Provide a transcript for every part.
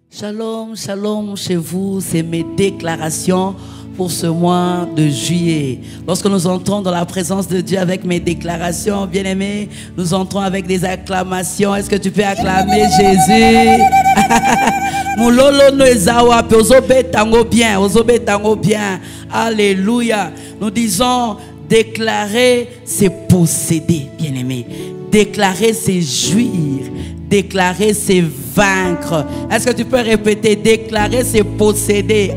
Shalom, shalom chez vous, c'est mes déclarations pour ce mois de juillet. Lorsque nous entrons dans la présence de Dieu avec mes déclarations, bien-aimés, nous entrons avec des acclamations. Est-ce que tu peux acclamer Jésus? Moulolo noezawa pe ozobe tango bien. Alléluia. Nous disons déclarer, c'est posséder, bien-aimés. Déclarer, c'est jouir. Déclarer, c'est vaincre. Est-ce que tu peux répéter? Déclarer, c'est posséder.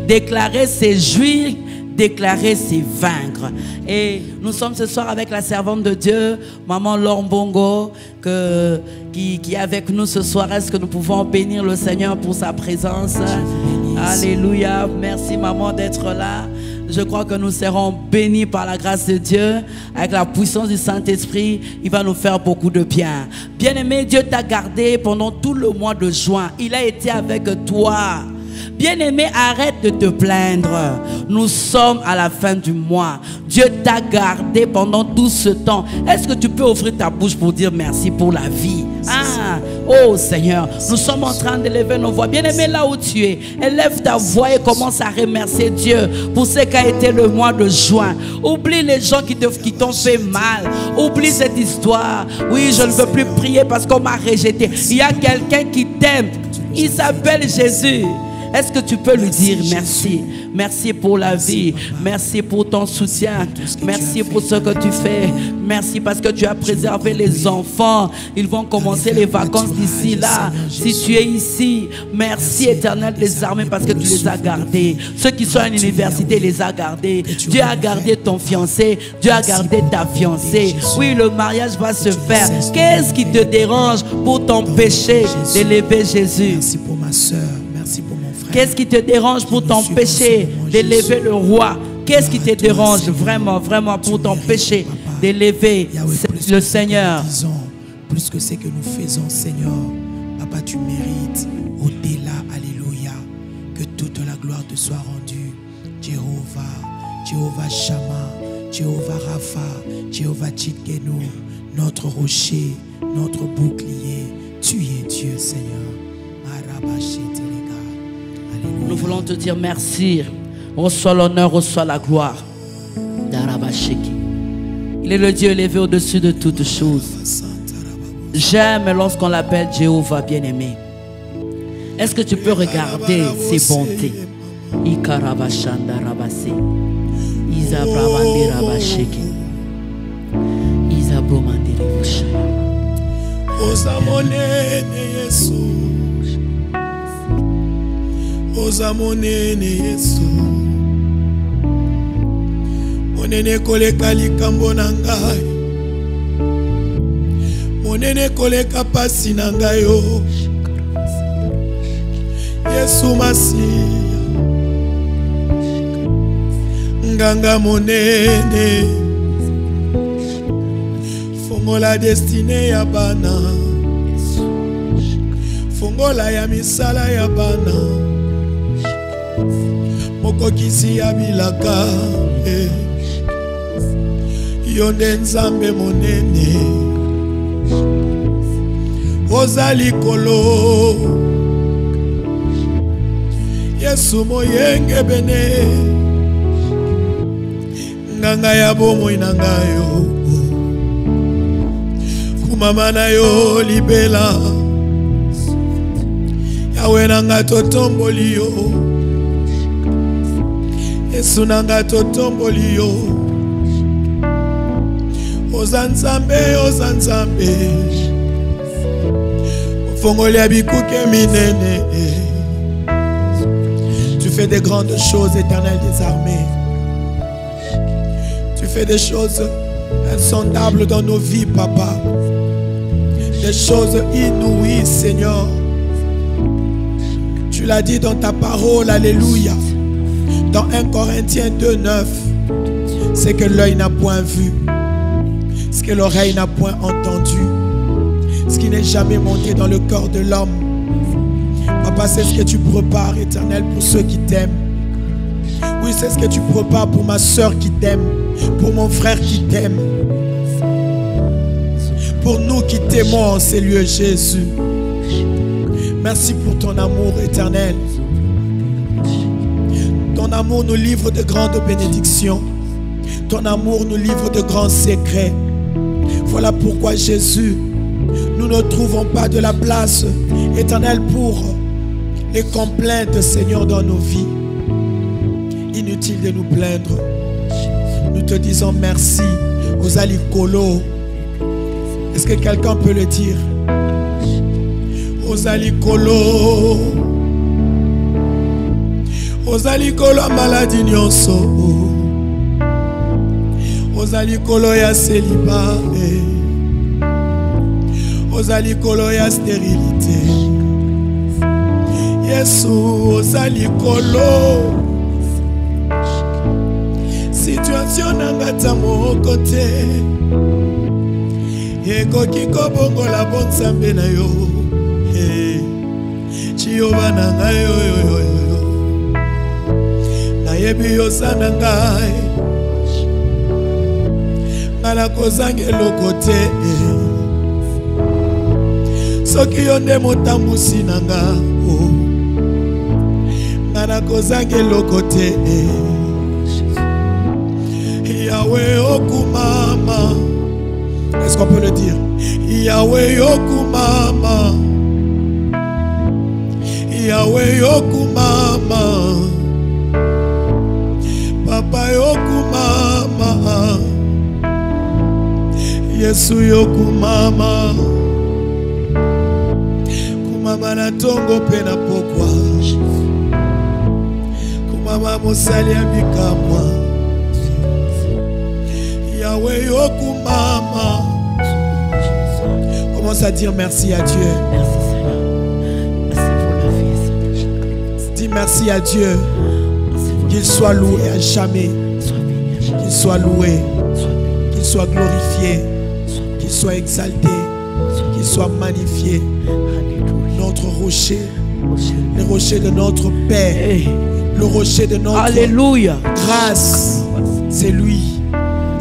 Déclarer, c'est jouir. Déclarer, c'est vaincre. Et nous sommes ce soir avec la servante de Dieu, Maman Lombongo, qui est avec nous ce soir. Est-ce que nous pouvons bénir le Seigneur pour sa présence? Alléluia. Merci, Maman, d'être là. Je crois que nous serons bénis par la grâce de Dieu. Avec la puissance du Saint-Esprit, il va nous faire beaucoup de bien. Bien-aimé, Dieu t'a gardé pendant tout le mois de juin. Il a été avec toi. Bien-aimé, arrête de te plaindre. Nous sommes à la fin du mois. Dieu t'a gardé pendant tout ce temps. Est-ce que tu peux ouvrir ta bouche pour dire merci pour la vie? Ah, oh Seigneur, nous sommes en train d'élever nos voix. Bien-aimé, là où tu es, élève ta voix et commence à remercier Dieu pour ce qu'a été le mois de juin. Oublie les gens qui t'ont fait mal. Oublie cette histoire. Oui, je ne veux plus prier parce qu'on m'a rejeté. Il y a quelqu'un qui t'aime. Il s'appelle Jésus. Est-ce que tu peux lui dire merci? Merci pour la vie. Merci pour ton soutien. Merci pour ce que tu fais. Merci parce que tu as préservé les enfants. Ils vont commencer les vacances d'ici là. Si tu es ici, merci Éternel des armées parce que tu les as gardés. Ceux qui sont à l'université les a gardés. Dieu a gardé ton fiancé. Dieu a gardé ta fiancée. Oui, le mariage va se faire. Qu'est-ce qui te dérange pour t'empêcher d'élever Jésus? Merci pour ma soeur. Merci pour mon frère. Qu'est-ce qui te dérange pour t'empêcher d'élever le roi? Qu'est-ce qui te dérange vraiment pour t'empêcher d'élever le Seigneur? Plus que ce que nous faisons, Seigneur, Papa, tu mérites au-delà, alléluia, que toute la gloire te soit rendue. Jéhovah Shammah, Jéhovah Rapha, Jéhovah Tchidkenu, notre rocher, notre bouclier, tu es Dieu, Seigneur. Nous voulons te dire merci. Reçois l'honneur, reçois la gloire. Il est le Dieu élevé au-dessus de toutes choses. J'aime lorsqu'on l'appelle Jéhovah bien-aimé. Est-ce que tu peux regarder ses bontés? Oza monene Yesu, monene koleka likambo na ngai, monene koleka pasi na ngai yo. Yesu Masiya, nganga monene, fongola destine ya bana, fongola ya misala ya bana. Mokokisi ya bilaka, yonde nzambe monene, oza likolo, Yesu moyenge bene, nganga ya bomoi na ngayo, kumama na yo libela, yawe nanga totomboli yo. Yesu nanga totomboli yo. Ozanzambe, ozanzambe, ofongoli abikuke minene. Tu fais des grandes choses, Éternel des armées. Tu fais des choses insondables dans nos vies, Papa. Des choses inouïes, Seigneur. Tu l'as dit dans ta parole, alléluia. Dans 1 Corinthiens 2:9, c'est que l'œil n'a point vu, ce que l'oreille n'a point entendu, ce qui n'est jamais monté dans le cœur de l'homme. Papa, c'est ce que tu prépares, Éternel, pour ceux qui t'aiment. Oui, c'est ce que tu prépares pour ma soeur qui t'aime, pour mon frère qui t'aime, pour nous qui t'aimons en ces lieux, Jésus. Merci pour ton amour éternel. Ton amour nous livre de grandes bénédictions. Ton amour nous livre de grands secrets. Voilà pourquoi Jésus, nous ne trouvons pas de la place éternelle pour les complaintes, Seigneur, dans nos vies. Inutile de nous plaindre. Nous te disons merci aux alikolo. Est-ce que quelqu'un peut le dire? Aux alikolo. Aux alikolo maladie nyonso. Aux alikolo ya célibat. Aux alikolo ya stérilité. Yesu aux alikolo. Situation nangata mo côté. Eko kiko bongo la bonne sambe na yo. Chiyoba na ngayo yo. Na yebi yo sana ngai. Ngala kozange lokote. Soki yo nde motambusi nanga. Ngala kozange lokote. Yahweh okumama. Est-ce qu'on peut le dire? Yahweh okumama. Yahweh okumama. Papa okumama. Yesu okumama. Kumama na tongo pe na pokwa. Kumama mosali abikamwa. Yahweh okumama. Commence à dire merci à Dieu. Merci Seigneur. Merci pour la vie, Seigneur. Dis merci à Dieu. Qu'il soit loué à jamais. Qu'il soit loué. Qu'il soit glorifié. Qu'il soit exalté. Qu'il soit magnifié. Notre rocher. Le rocher de notre paix. Le rocher de notre Alléluia. grâce. C'est lui.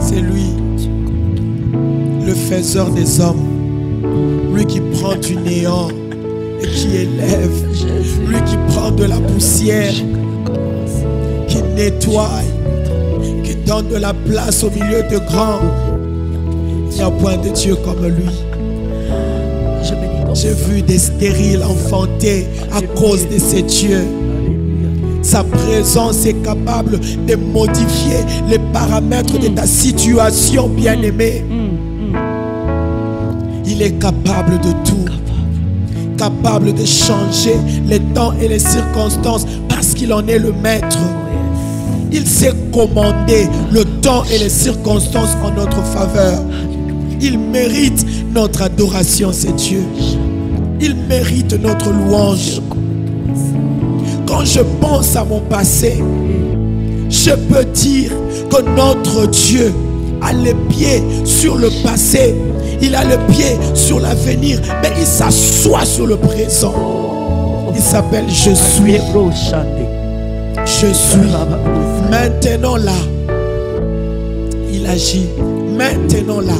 C'est lui, le faiseur des hommes, lui qui prend du néant et qui élève, lui qui prend de la poussière, qui nettoie, qui donne de la place au milieu de grands. Il n'y a point de Dieu comme lui. J'ai vu des stériles enfantés à cause de ces dieux. Sa présence est capable de modifier les paramètres de ta situation, bien-aimé. Il est capable de tout. Capable de changer les temps et les circonstances parce qu'il en est le maître. Il sait commander le temps et les circonstances en notre faveur. Il mérite notre adoration, c'est Dieu. Il mérite notre louange. Quand je pense à mon passé, je peux dire que notre Dieu a les pieds sur le passé, il a le pied sur l'avenir, mais il s'assoit sur le présent. Il s'appelle Je suis. Je suis. Maintenant là, il agit. Maintenant là,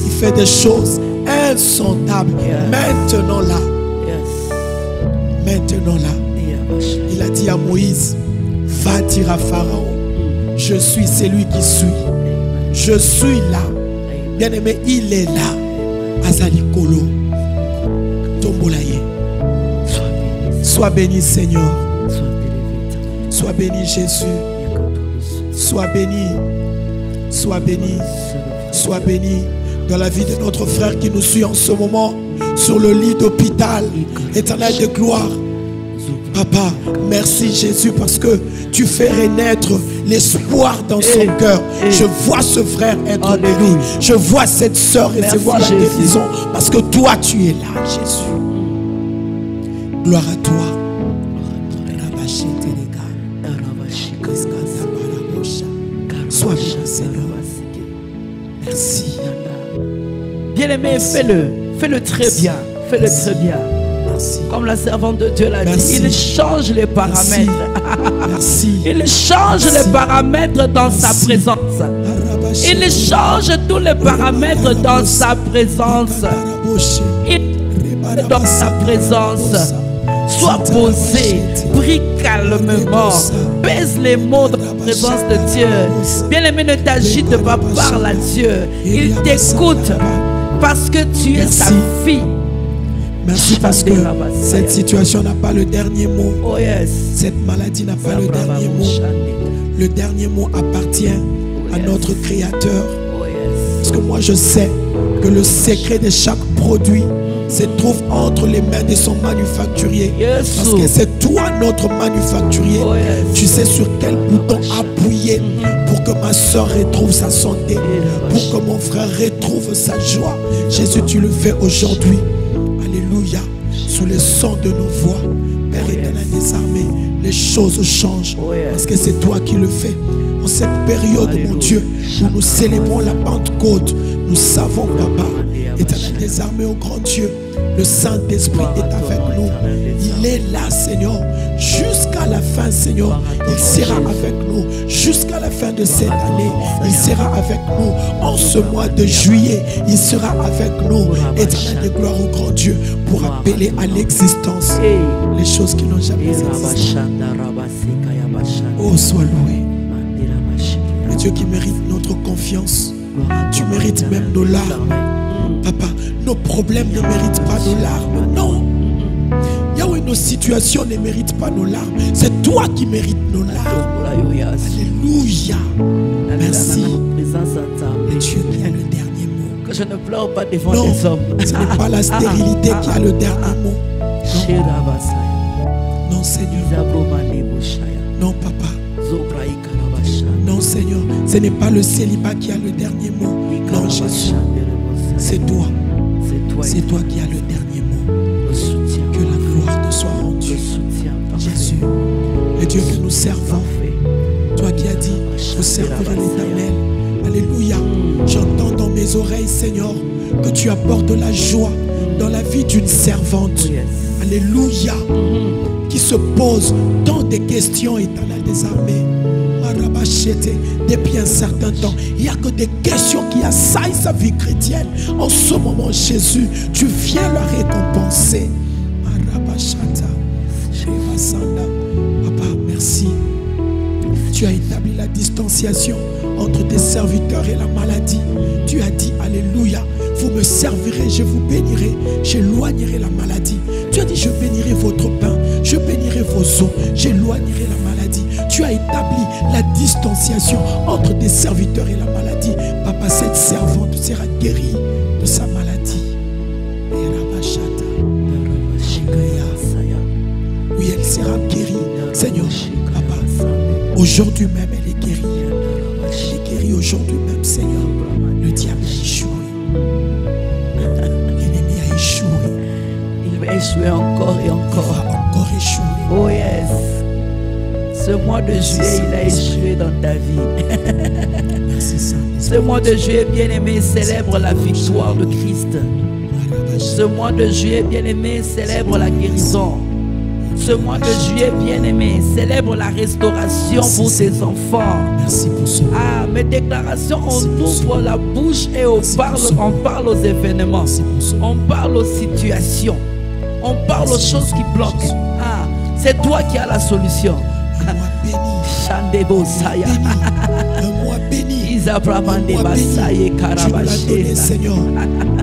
il fait des choses insondables. Maintenant là. Maintenant là. Il a dit à Moïse, va dire à Pharaon, je suis celui qui suis. Je suis là. Bien-aimé, il est là. Azali Kolo. Tombolaye. Sois béni, Seigneur. Sois béni, Jésus. Sois béni. Sois béni. Sois béni dans la vie de notre frère qui nous suit en ce moment sur le lit d'hôpital. Éternel de gloire. Papa, merci Jésus parce que tu fais renaître l'espoir dans son cœur. Je vois ce frère être béni. Je vois cette sœur recevoir la guérison parce que toi tu es là, Jésus. Gloire à toi. Sois béni, Seigneur. Merci. Bien-aimé, fais-le très bien. Fais-le très bien. Comme la servante de Dieu l'a dit, il change les paramètres. Merci. Il change les paramètres dans sa présence. Il change tous les paramètres dans sa présence. dans ta présence. Sois posé, prie calmement, pèse les mots dans la présence de Dieu. Bien-aimé, ne t'agite pas, parle à Dieu. Il t'écoute parce que tu es sa fille. Merci parce que cette situation n'a pas le dernier mot. Oh yes. Cette maladie n'a pas le dernier mot. Le dernier mot appartient à notre Créateur. Parce que moi je sais que le secret de chaque produit se trouve entre les mains de son manufacturier. Parce que c'est toi notre manufacturier. Tu sais sur quel bouton appuyer pour que ma soeur retrouve sa santé, pour que mon frère retrouve sa joie. Jésus, tu le fais aujourd'hui. Alléluia. Sous le son de nos voix, Père éternel des armées, les choses changent. Parce que c'est toi qui le fais. En cette période, mon Dieu, où nous célébrons la Pentecôte, nous savons, Papa, éternel des armées, au grand Dieu, le Saint-Esprit est avec nous. Il est là, Seigneur, jusqu'à la fin, Seigneur. Il sera avec nous jusqu'à la fin de cette année. Il sera avec nous en ce mois de juillet. Il sera avec nous, éternel de gloire, au grand Dieu, pour appeler à l'existence les choses qui n'ont jamais existé. Oh, sois loué. Le Dieu qui mérite notre confiance. Tu mérites même nos larmes. Papa, nos problèmes ne méritent pas nos larmes. Non. Yahweh, nos situations ne méritent pas nos larmes. C'est toi qui mérites nos larmes. Alléluia. Merci. Le Dieu qui a le dernier mot. Que je ne pleure pas devant les hommes. Ce n'est pas la stérilité qui a le dernier mot. Non, non Seigneur. Non, Papa. Non, Seigneur. Ce n'est pas le célibat qui a le dernier mot. Non, Jésus. C'est toi. C'est toi qui as le dernier mot. Que la gloire te soit rendue. Jésus, le Dieu que nous servons. Toi qui as dit, je servirai l'Éternel. Alléluia. J'entends dans mes oreilles, Seigneur, que tu apportes la joie dans la vie d'une servante. Alléluia. Qui se pose tant de questions, éternel des armées. Depuis un certain temps, il n'y a que des questions qui assaillent sa vie chrétienne. En ce moment, Jésus, tu viens la récompenser. Papa, merci. Tu as établi la distanciation entre tes serviteurs et la maladie. Tu as dit, alléluia, vous me servirez, je vous bénirai, j'éloignerai la maladie. Tu as dit, je bénirai votre pain, je bénirai vos os, j'éloignerai la maladie. Tu as établi la distanciation entre tes serviteurs et la maladie. Papa, cette servante sera guérie de sa maladie. Oui, elle sera guérie. Seigneur, Papa, aujourd'hui même, elle est guérie. Elle est guérie aujourd'hui même, Seigneur. Le diable a échoué. L'ennemi a échoué. Il va échouer encore et encore. Il va encore échouer. Oh yes. Ce mois de juillet, il a échoué dans ta vie. Ce mois de juillet, bien-aimé, célèbre la victoire de Christ. Ce mois de juillet, bien-aimé, célèbre la guérison. Ce mois de juillet, bien-aimé, célèbre la restauration pour tes enfants. Merci pour ce mois. Ah, mes déclarations, on ouvre la bouche et on parle aux événements. On parle aux situations. On parle aux choses qui bloquent. Ah, c'est toi qui as la solution. Un mois béni. Un mois béni. Tu me l'as donné, Seigneur.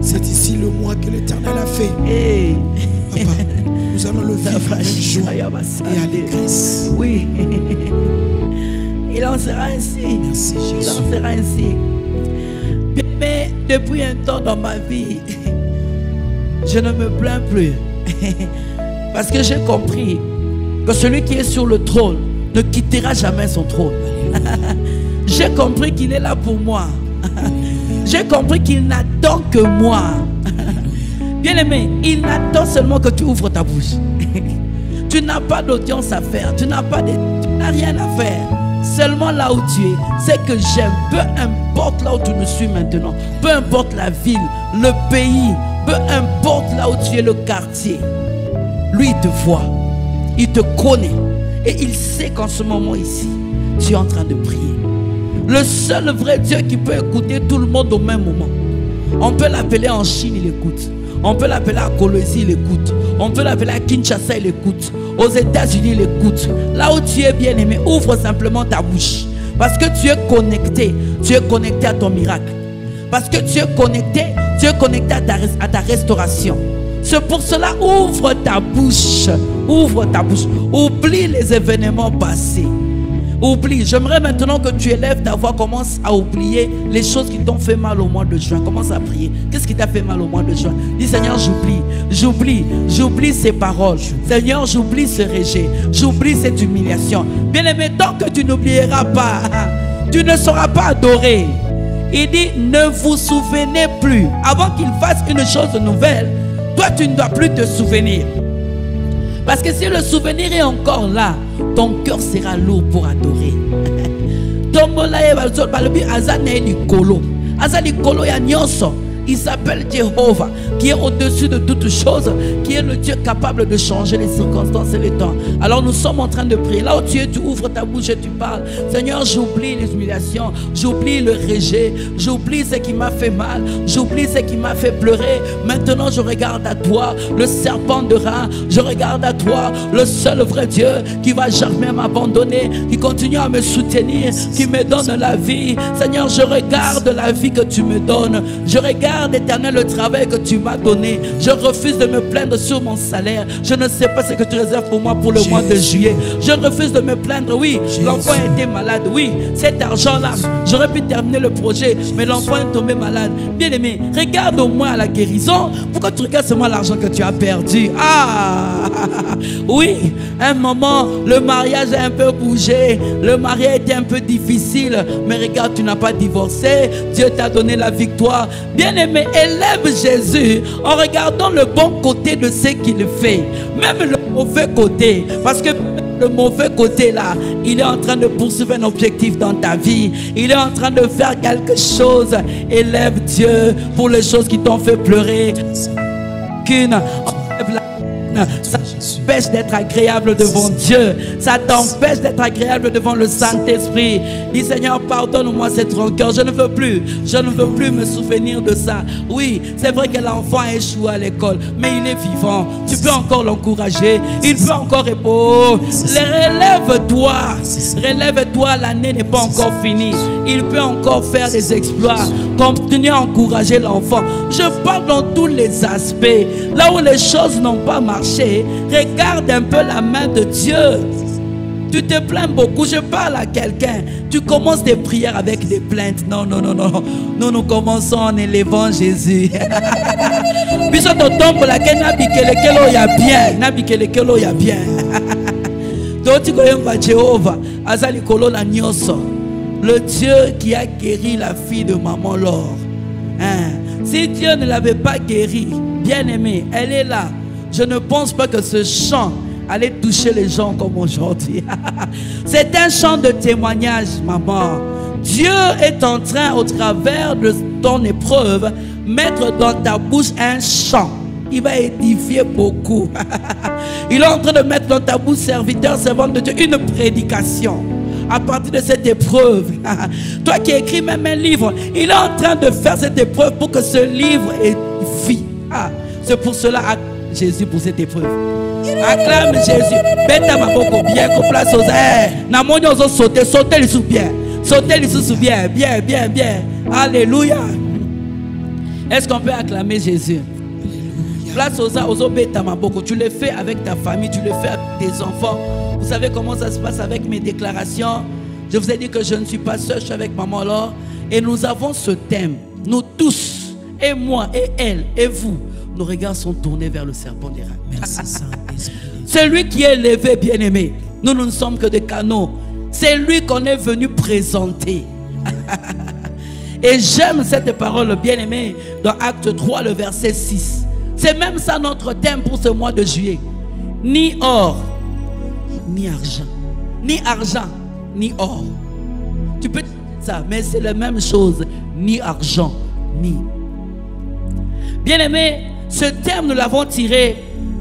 C'est ici le mois que l'Éternel a fait. Papa, nous allons le vivre avec joie et allégresse. Oui. Il en sera ainsi. Merci, Jésus. Il en sera ainsi. Mais depuis un temps dans ma vie, je ne me plains plus. Parce que j'ai compris que celui qui est sur le trône ne quittera jamais son trône. J'ai compris qu'il est là pour moi. J'ai compris qu'il n'attend que moi. Bien-aimé, il n'attend seulement que tu ouvres ta bouche. Tu n'as pas d'audience à faire. Tu n'as rien à faire. Seulement là où tu es, c'est que j'aime. Peu importe là où tu me suis maintenant. Peu importe la ville, le pays. Peu importe là où tu es, le quartier. Lui, il te voit. Il te connaît. Et il sait qu'en ce moment ici, tu es en train de prier. Le seul vrai Dieu qui peut écouter tout le monde au même moment. On peut l'appeler en Chine, il écoute. On peut l'appeler à Colosie, il écoute. On peut l'appeler à Kinshasa, il écoute. Aux États-Unis, il écoute. Là où tu es bien aimé, ouvre simplement ta bouche. Parce que tu es connecté à ton miracle. Parce que tu es connecté à ta restauration. C'est pour cela, ouvre ta bouche. Ouvre ta bouche. Oublie les événements passés. Oublie. J'aimerais maintenant que tu élèves ta voix. Commence à oublier les choses qui t'ont fait mal au mois de juin. Commence à prier. Qu'est-ce qui t'a fait mal au mois de juin? Dis, Seigneur, j'oublie ces paroles. Seigneur, j'oublie ce rejet. J'oublie cette humiliation. Bien-aimé, tant que tu n'oublieras pas, tu ne seras pas adoré. Il dit, ne vous souvenez plus. Avant qu'il fasse une chose nouvelle, toi, tu ne dois plus te souvenir. Parce que si le souvenir est encore là, ton cœur sera lourd pour adorer. Il s'appelle Jéhovah, qui est au-dessus de toutes choses, qui est le Dieu capable de changer les circonstances et les temps. Alors nous sommes en train de prier. Là où tu es, tu ouvres ta bouche et tu parles. Seigneur, j'oublie les humiliations, j'oublie le rejet, j'oublie ce qui m'a fait mal, j'oublie ce qui m'a fait pleurer. Maintenant, je regarde à toi, le serpent de rein. Je regarde à toi, le seul vrai Dieu qui va jamais m'abandonner, qui continue à me soutenir, qui me donne la vie. Seigneur, je regarde la vie que tu me donnes. Je regarde, Éternel, le travail que tu m'as donné. Je refuse de me plaindre sur mon salaire. Je ne sais pas ce que tu réserves pour moi pour le mois de juillet. Je refuse de me plaindre. Oui, l'enfant était malade. Oui, cet argent-là, j'aurais pu terminer le projet, mais l'enfant est tombé malade. Bien aimé, regarde au moins à la guérison. Pourquoi tu regardes seulement l'argent que tu as perdu? Ah, oui, un moment, le mariage a un peu bougé. Le mariage était un peu difficile. Mais regarde, tu n'as pas divorcé. Dieu t'a donné la victoire. Bien aimé, élève Jésus en regardant le bon côté de ce qu'il fait. Même le mauvais côté. Parce que le mauvais côté là, il est en train de poursuivre un objectif dans ta vie. Il est en train de faire quelque chose. Élève Dieu pour les choses qui t'ont fait pleurer. Ça t'empêche d'être agréable devant Dieu. Ça t'empêche d'être agréable devant le Saint-Esprit. Dis, Seigneur, pardonne-moi cette rancœur. Je ne veux plus me souvenir de ça. Oui, c'est vrai que l'enfant a échoué à l'école, mais il est vivant. Tu peux encore l'encourager. Il peut encore répondre. Relève-toi, l'année n'est pas encore finie. Il peut encore faire des exploits. Continue à encourager l'enfant. Je parle dans tous les aspects. Là où les choses n'ont pas marché, regarde un peu la main de Dieu. Tu te plains beaucoup. Je parle à quelqu'un. Tu commences tes prières avec des plaintes. Non. Nous commençons en élevant Jésus. Le Dieu qui a guéri la fille de maman Laure. Si Dieu ne l'avait pas guérie, bien aimé, elle est là. Je ne pense pas que ce chant allait toucher les gens comme aujourd'hui. C'est un chant de témoignage, maman. Dieu est en train, au travers de ton épreuve, mettre dans ta bouche un chant. Il va édifier beaucoup. Il est en train de mettre dans ta bouche, serviteur, servante de Dieu, une prédication. À partir de cette épreuve, toi qui écris même un livre, il est en train de faire cette épreuve pour que ce livre édifie. C'est pour cela, Jésus, pour cette épreuve. Acclame Jésus. Bêta ma beaucoup bien, qu'on place aux airs. Namonio os sauter, sauter les sous bien. Sauter les sous bien, bien. Alléluia. Est-ce qu'on peut acclamer Jésus? Place aux airs, aux bêta ma beaucoup. Tu le fais avec ta famille, tu le fais avec tes enfants. Vous savez comment ça se passe avec mes déclarations. Je vous ai dit que je ne suis pas seul, je suis avec maman Laure. Et nous avons ce thème. Nous tous, et moi, et elle, et vous, nos regards sont tournés vers le serpent des reins. C'est lui qui est élevé, bien-aimé. Nous ne sommes que des canaux. C'est lui qu'on est venu présenter. Et j'aime cette parole, bien-aimé, dans Acte 3, le verset 6. C'est même ça notre thème pour ce mois de juillet. Ni or, ni argent. Ni argent, ni or. Tu peux dire ça, mais c'est la même chose. Ni argent, ni. Bien-aimé, ce terme, nous l'avons tiré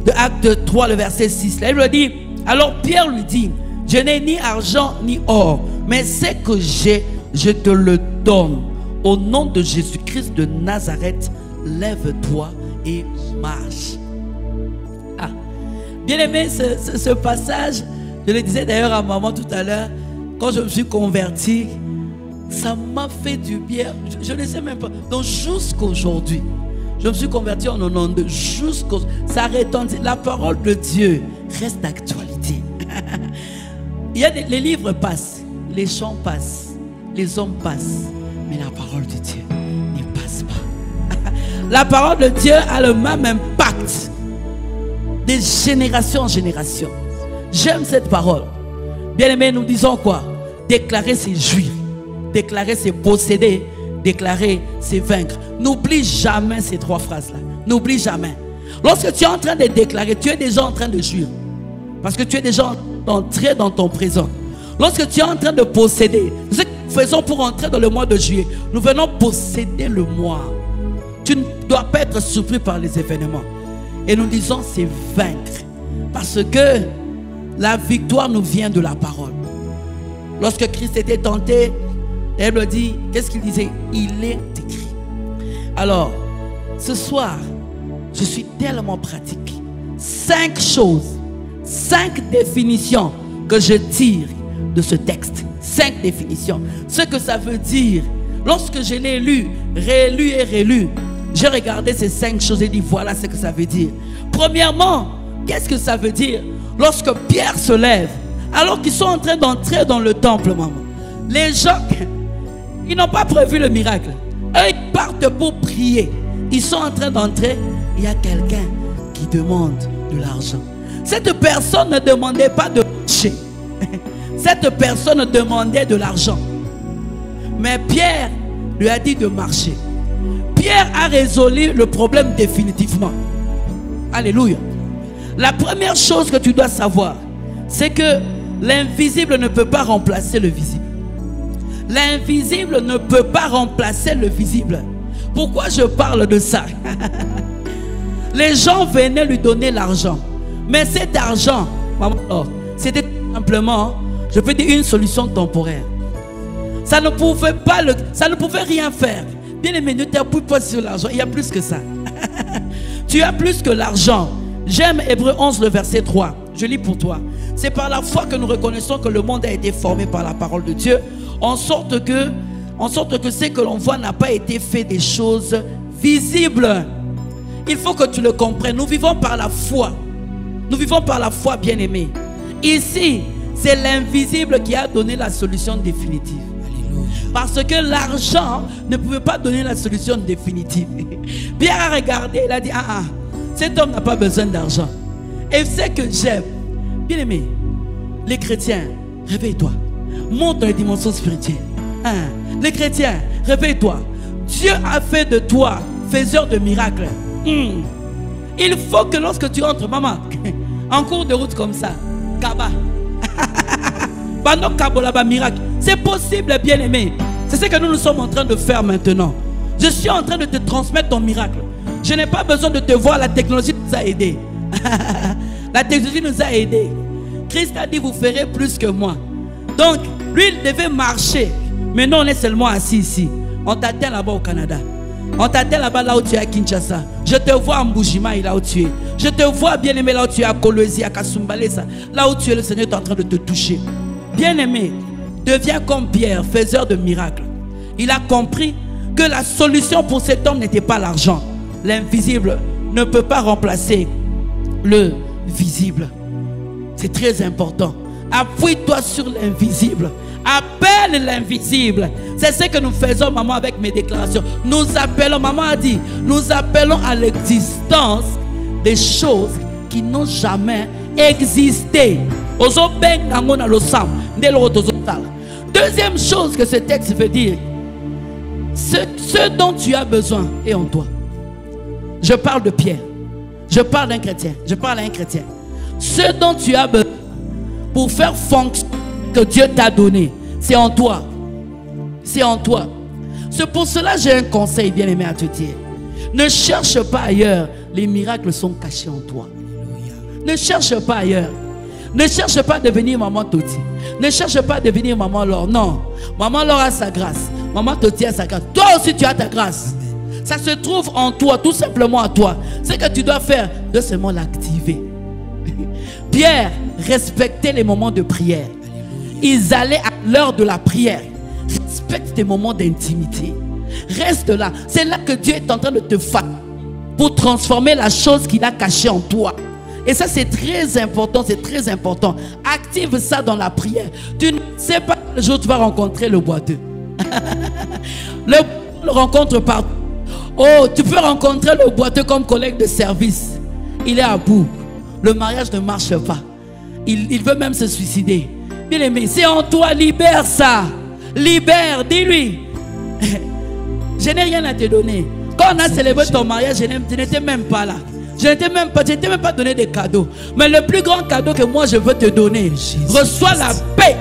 de Acte 3, le verset 6. Là, il lui dit, alors Pierre lui dit, je n'ai ni argent ni or, mais ce que j'ai, je te le donne. Au nom de Jésus-Christ de Nazareth, lève-toi et marche. Ah, bien aimé, ce passage, je le disais d'ailleurs à maman tout à l'heure, quand je me suis converti, ça m'a fait du bien. Je ne sais même pas. Donc jusqu'aujourd'hui, je me suis converti en 92. Ça retentit. La parole de Dieu reste d'actualité. Il y a les livres passent, les chants passent, les hommes passent, mais la parole de Dieu ne passe pas. La parole de Dieu a le même impact de génération en génération. J'aime cette parole. Bien aimé, nous disons quoi? Déclarer, c'est jouir. Déclarer, c'est posséder. Déclarer, c'est vaincre. N'oublie jamais ces trois phrases-là. N'oublie jamais. Lorsque tu es en train de déclarer, tu es déjà en train de jouir. Parce que tu es déjà entré dans ton présent. Lorsque tu es en train de posséder, ce que nous faisons pour entrer dans le mois de juillet, nous venons posséder le mois. Tu ne dois pas être surpris par les événements. Et nous disons, c'est vaincre. Parce que la victoire nous vient de la parole. Lorsque Christ était tenté, elle me dit, qu'est-ce qu'il disait? Il est écrit. Alors, ce soir, je suis tellement pratique. 5 choses, 5 définitions que je tire de ce texte. 5 définitions. Ce que ça veut dire. Lorsque je l'ai lu, rélu et rélu, j'ai regardé ces 5 choses et dit, voilà ce que ça veut dire. Premièrement, qu'est-ce que ça veut dire? Lorsque Pierre se lève, alors qu'ils sont en train d'entrer dans le temple, maman, les gens, ils n'ont pas prévu le miracle. Eux, ils partent pour prier. Ils sont en train d'entrer. Il y a quelqu'un qui demande de l'argent. Cette personne ne demandait pas de marcher. Cette personne demandait de l'argent. Mais Pierre lui a dit de marcher. Pierre a résolu le problème définitivement. Alléluia. La première chose que tu dois savoir, c'est que l'invisible ne peut pas remplacer le visible. L'invisible ne peut pas remplacer le visible. Pourquoi je parle de ça? Les gens venaient lui donner l'argent. Mais cet argent, c'était simplement, je peux dire, une solution temporaire. Ça ne pouvait rien faire. Bien aimé, ne t'appuie pas sur l'argent. Il y a plus que ça. Tu as plus que l'argent. J'aime Hébreux 11, le verset 3. Je lis pour toi. C'est par la foi que nous reconnaissons que le monde a été formé par la parole de Dieu, en sorte que ce que l'on voit n'a pas été fait des choses visibles. Il faut que tu le comprennes. Nous vivons par la foi. Nous vivons par la foi, bien-aimés. Ici, c'est l'invisible qui a donné la solution définitive. Alléluia. Parce que l'argent ne pouvait pas donner la solution définitive. Pierre a regardé, il a dit, cet homme n'a pas besoin d'argent. Et c'est que j'aime. Bien-aimés, les chrétiens, réveille-toi. Monte dans les dimensions spirituelles. Les chrétiens, réveille-toi. Dieu a fait de toi faiseur de miracles. Il faut que lorsque tu entres, maman, en cours de route comme ça, Kaba, miracle, c'est possible, bien aimé. C'est ce que nous sommes en train de faire maintenant. Je suis en train de te transmettre ton miracle. Je n'ai pas besoin de te voir, la technologie nous a aidés. La technologie nous a aidés. Christ a dit, vous ferez plus que moi. Donc, lui, il devait marcher. Mais nous, on est seulement assis ici. On t'attend là-bas au Canada. On t'attend là-bas, là où tu es à Kinshasa. Je te vois à Mbujima, là où tu es. Je te vois, bien-aimé, là où tu es à Kolwezi, à Kasumbalesa. Là où tu es, le Seigneur est en train de te toucher. Bien-aimé, deviens comme Pierre, faiseur de miracles. Il a compris que la solution pour cet homme n'était pas l'argent. L'invisible ne peut pas remplacer le visible. C'est très important. Appuie-toi sur l'invisible. Appelle l'invisible. C'est ce que nous faisons, maman, avec mes déclarations. Nous appelons, maman a dit, nous appelons à l'existence des choses qui n'ont jamais existé. Deuxième chose que ce texte veut dire, ce dont tu as besoin est en toi. Je parle de Pierre. Je parle d'un chrétien. Je parle à un chrétien. Ce dont tu as besoin pour faire fonctionner que Dieu t'a donné, c'est en toi. C'est en toi. C'est pour cela que j'ai un conseil bien aimé à te dire. Ne cherche pas ailleurs. Les miracles sont cachés en toi. Ne cherche pas ailleurs. Ne cherche pas à devenir maman Toti. Ne cherche pas à devenir maman Laure. Non. Maman Laure a sa grâce. Maman Toti a sa grâce. Toi aussi tu as ta grâce. Ça se trouve en toi, tout simplement à toi. Ce que tu dois faire, de seulement l'activer. Pierre respectait les moments de prière. Ils allaient à l'heure de la prière. Respecte tes moments d'intimité. Reste là. C'est là que Dieu est en train de te faire pour transformer la chose qu'il a cachée en toi. Et ça, c'est très important, c'est très important. Active ça dans la prière. Tu ne sais pas le jour où tu vas rencontrer le boiteux. Le rencontre partout. Oh, tu peux rencontrer le boiteux comme collègue de service. Il est à bout. Le mariage ne marche pas. Il veut même se suicider. Bien aimé, c'est en toi, libère ça. Libère, dis-lui. Je n'ai rien à te donner. Quand on a célébré ton mariage, je n'étais même pas là. Je n'étais même pas donné des cadeaux. Mais le plus grand cadeau que moi je veux te donner, reçois la paix.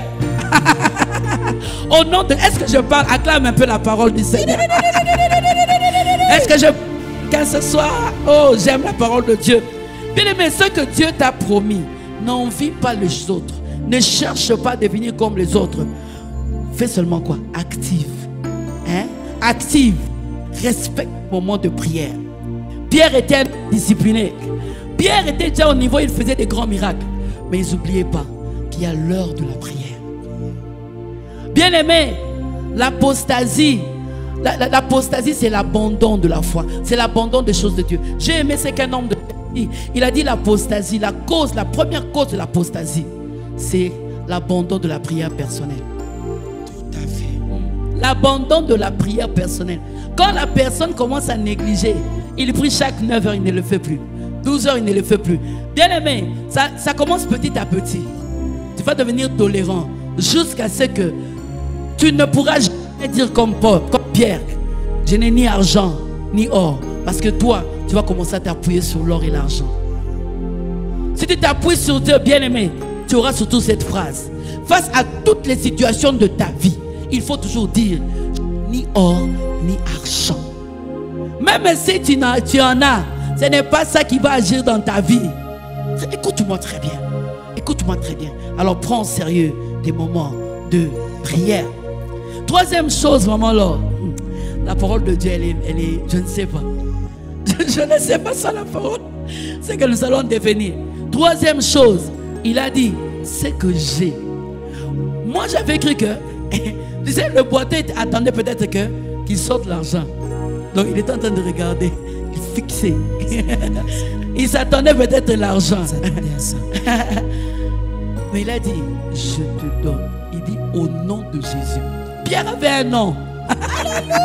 Au nom de... Est-ce que je parle? Acclame un peu la parole du Seigneur. Est-ce que je... Qu'à ce soir, oh, j'aime la parole de Dieu. Bien aimé, ce que Dieu t'a promis, n'envie pas les autres. Ne cherche pas à devenir comme les autres. Fais seulement quoi? Active. Hein? Active. Respecte le moment de prière. Pierre était discipliné. Pierre était déjà au niveau, il faisait des grands miracles. Mais ils n'oubliaient pas qu'il y a l'heure de la prière. Bien aimé, l'apostasie. L'apostasie, c'est l'abandon de la foi. C'est l'abandon des choses de Dieu. J'ai aimé ce qu'un homme de Dieu. Il a dit l'apostasie, la première cause de l'apostasie, c'est l'abandon de la prière personnelle. Tout à fait. L'abandon de la prière personnelle. Quand la personne commence à négliger, il prie chaque 9 heures, il ne le fait plus. 12 heures, il ne le fait plus. Bien aimé, ça commence petit à petit. Tu vas devenir tolérant jusqu'à ce que tu ne pourras jamais dire comme Pierre, je n'ai ni argent ni or. Parce que toi, tu vas commencer à t'appuyer sur l'or et l'argent. Si tu t'appuies sur Dieu, bien aimé, tu auras surtout cette phrase. Face à toutes les situations de ta vie, il faut toujours dire ni or ni argent. Même si tu en as, ce n'est pas ça qui va agir dans ta vie. Écoute-moi très bien. Écoute-moi très bien. Alors prends au sérieux des moments de prière. Troisième chose, maman Laure. La parole de Dieu, elle est je ne sais pas. Je ne sais pas ça, la parole. C'est que nous allons devenir. Troisième chose, il a dit, c'est que j'ai. Moi, j'avais cru que, tu sais, le boiteux attendait peut-être qu'il sorte l'argent. Donc, il était en train de regarder, il fixait. Il s'attendait peut-être à l'argent. Mais il a dit, je te donne. Il dit, au nom de Jésus. Pierre avait un nom. Alléluia.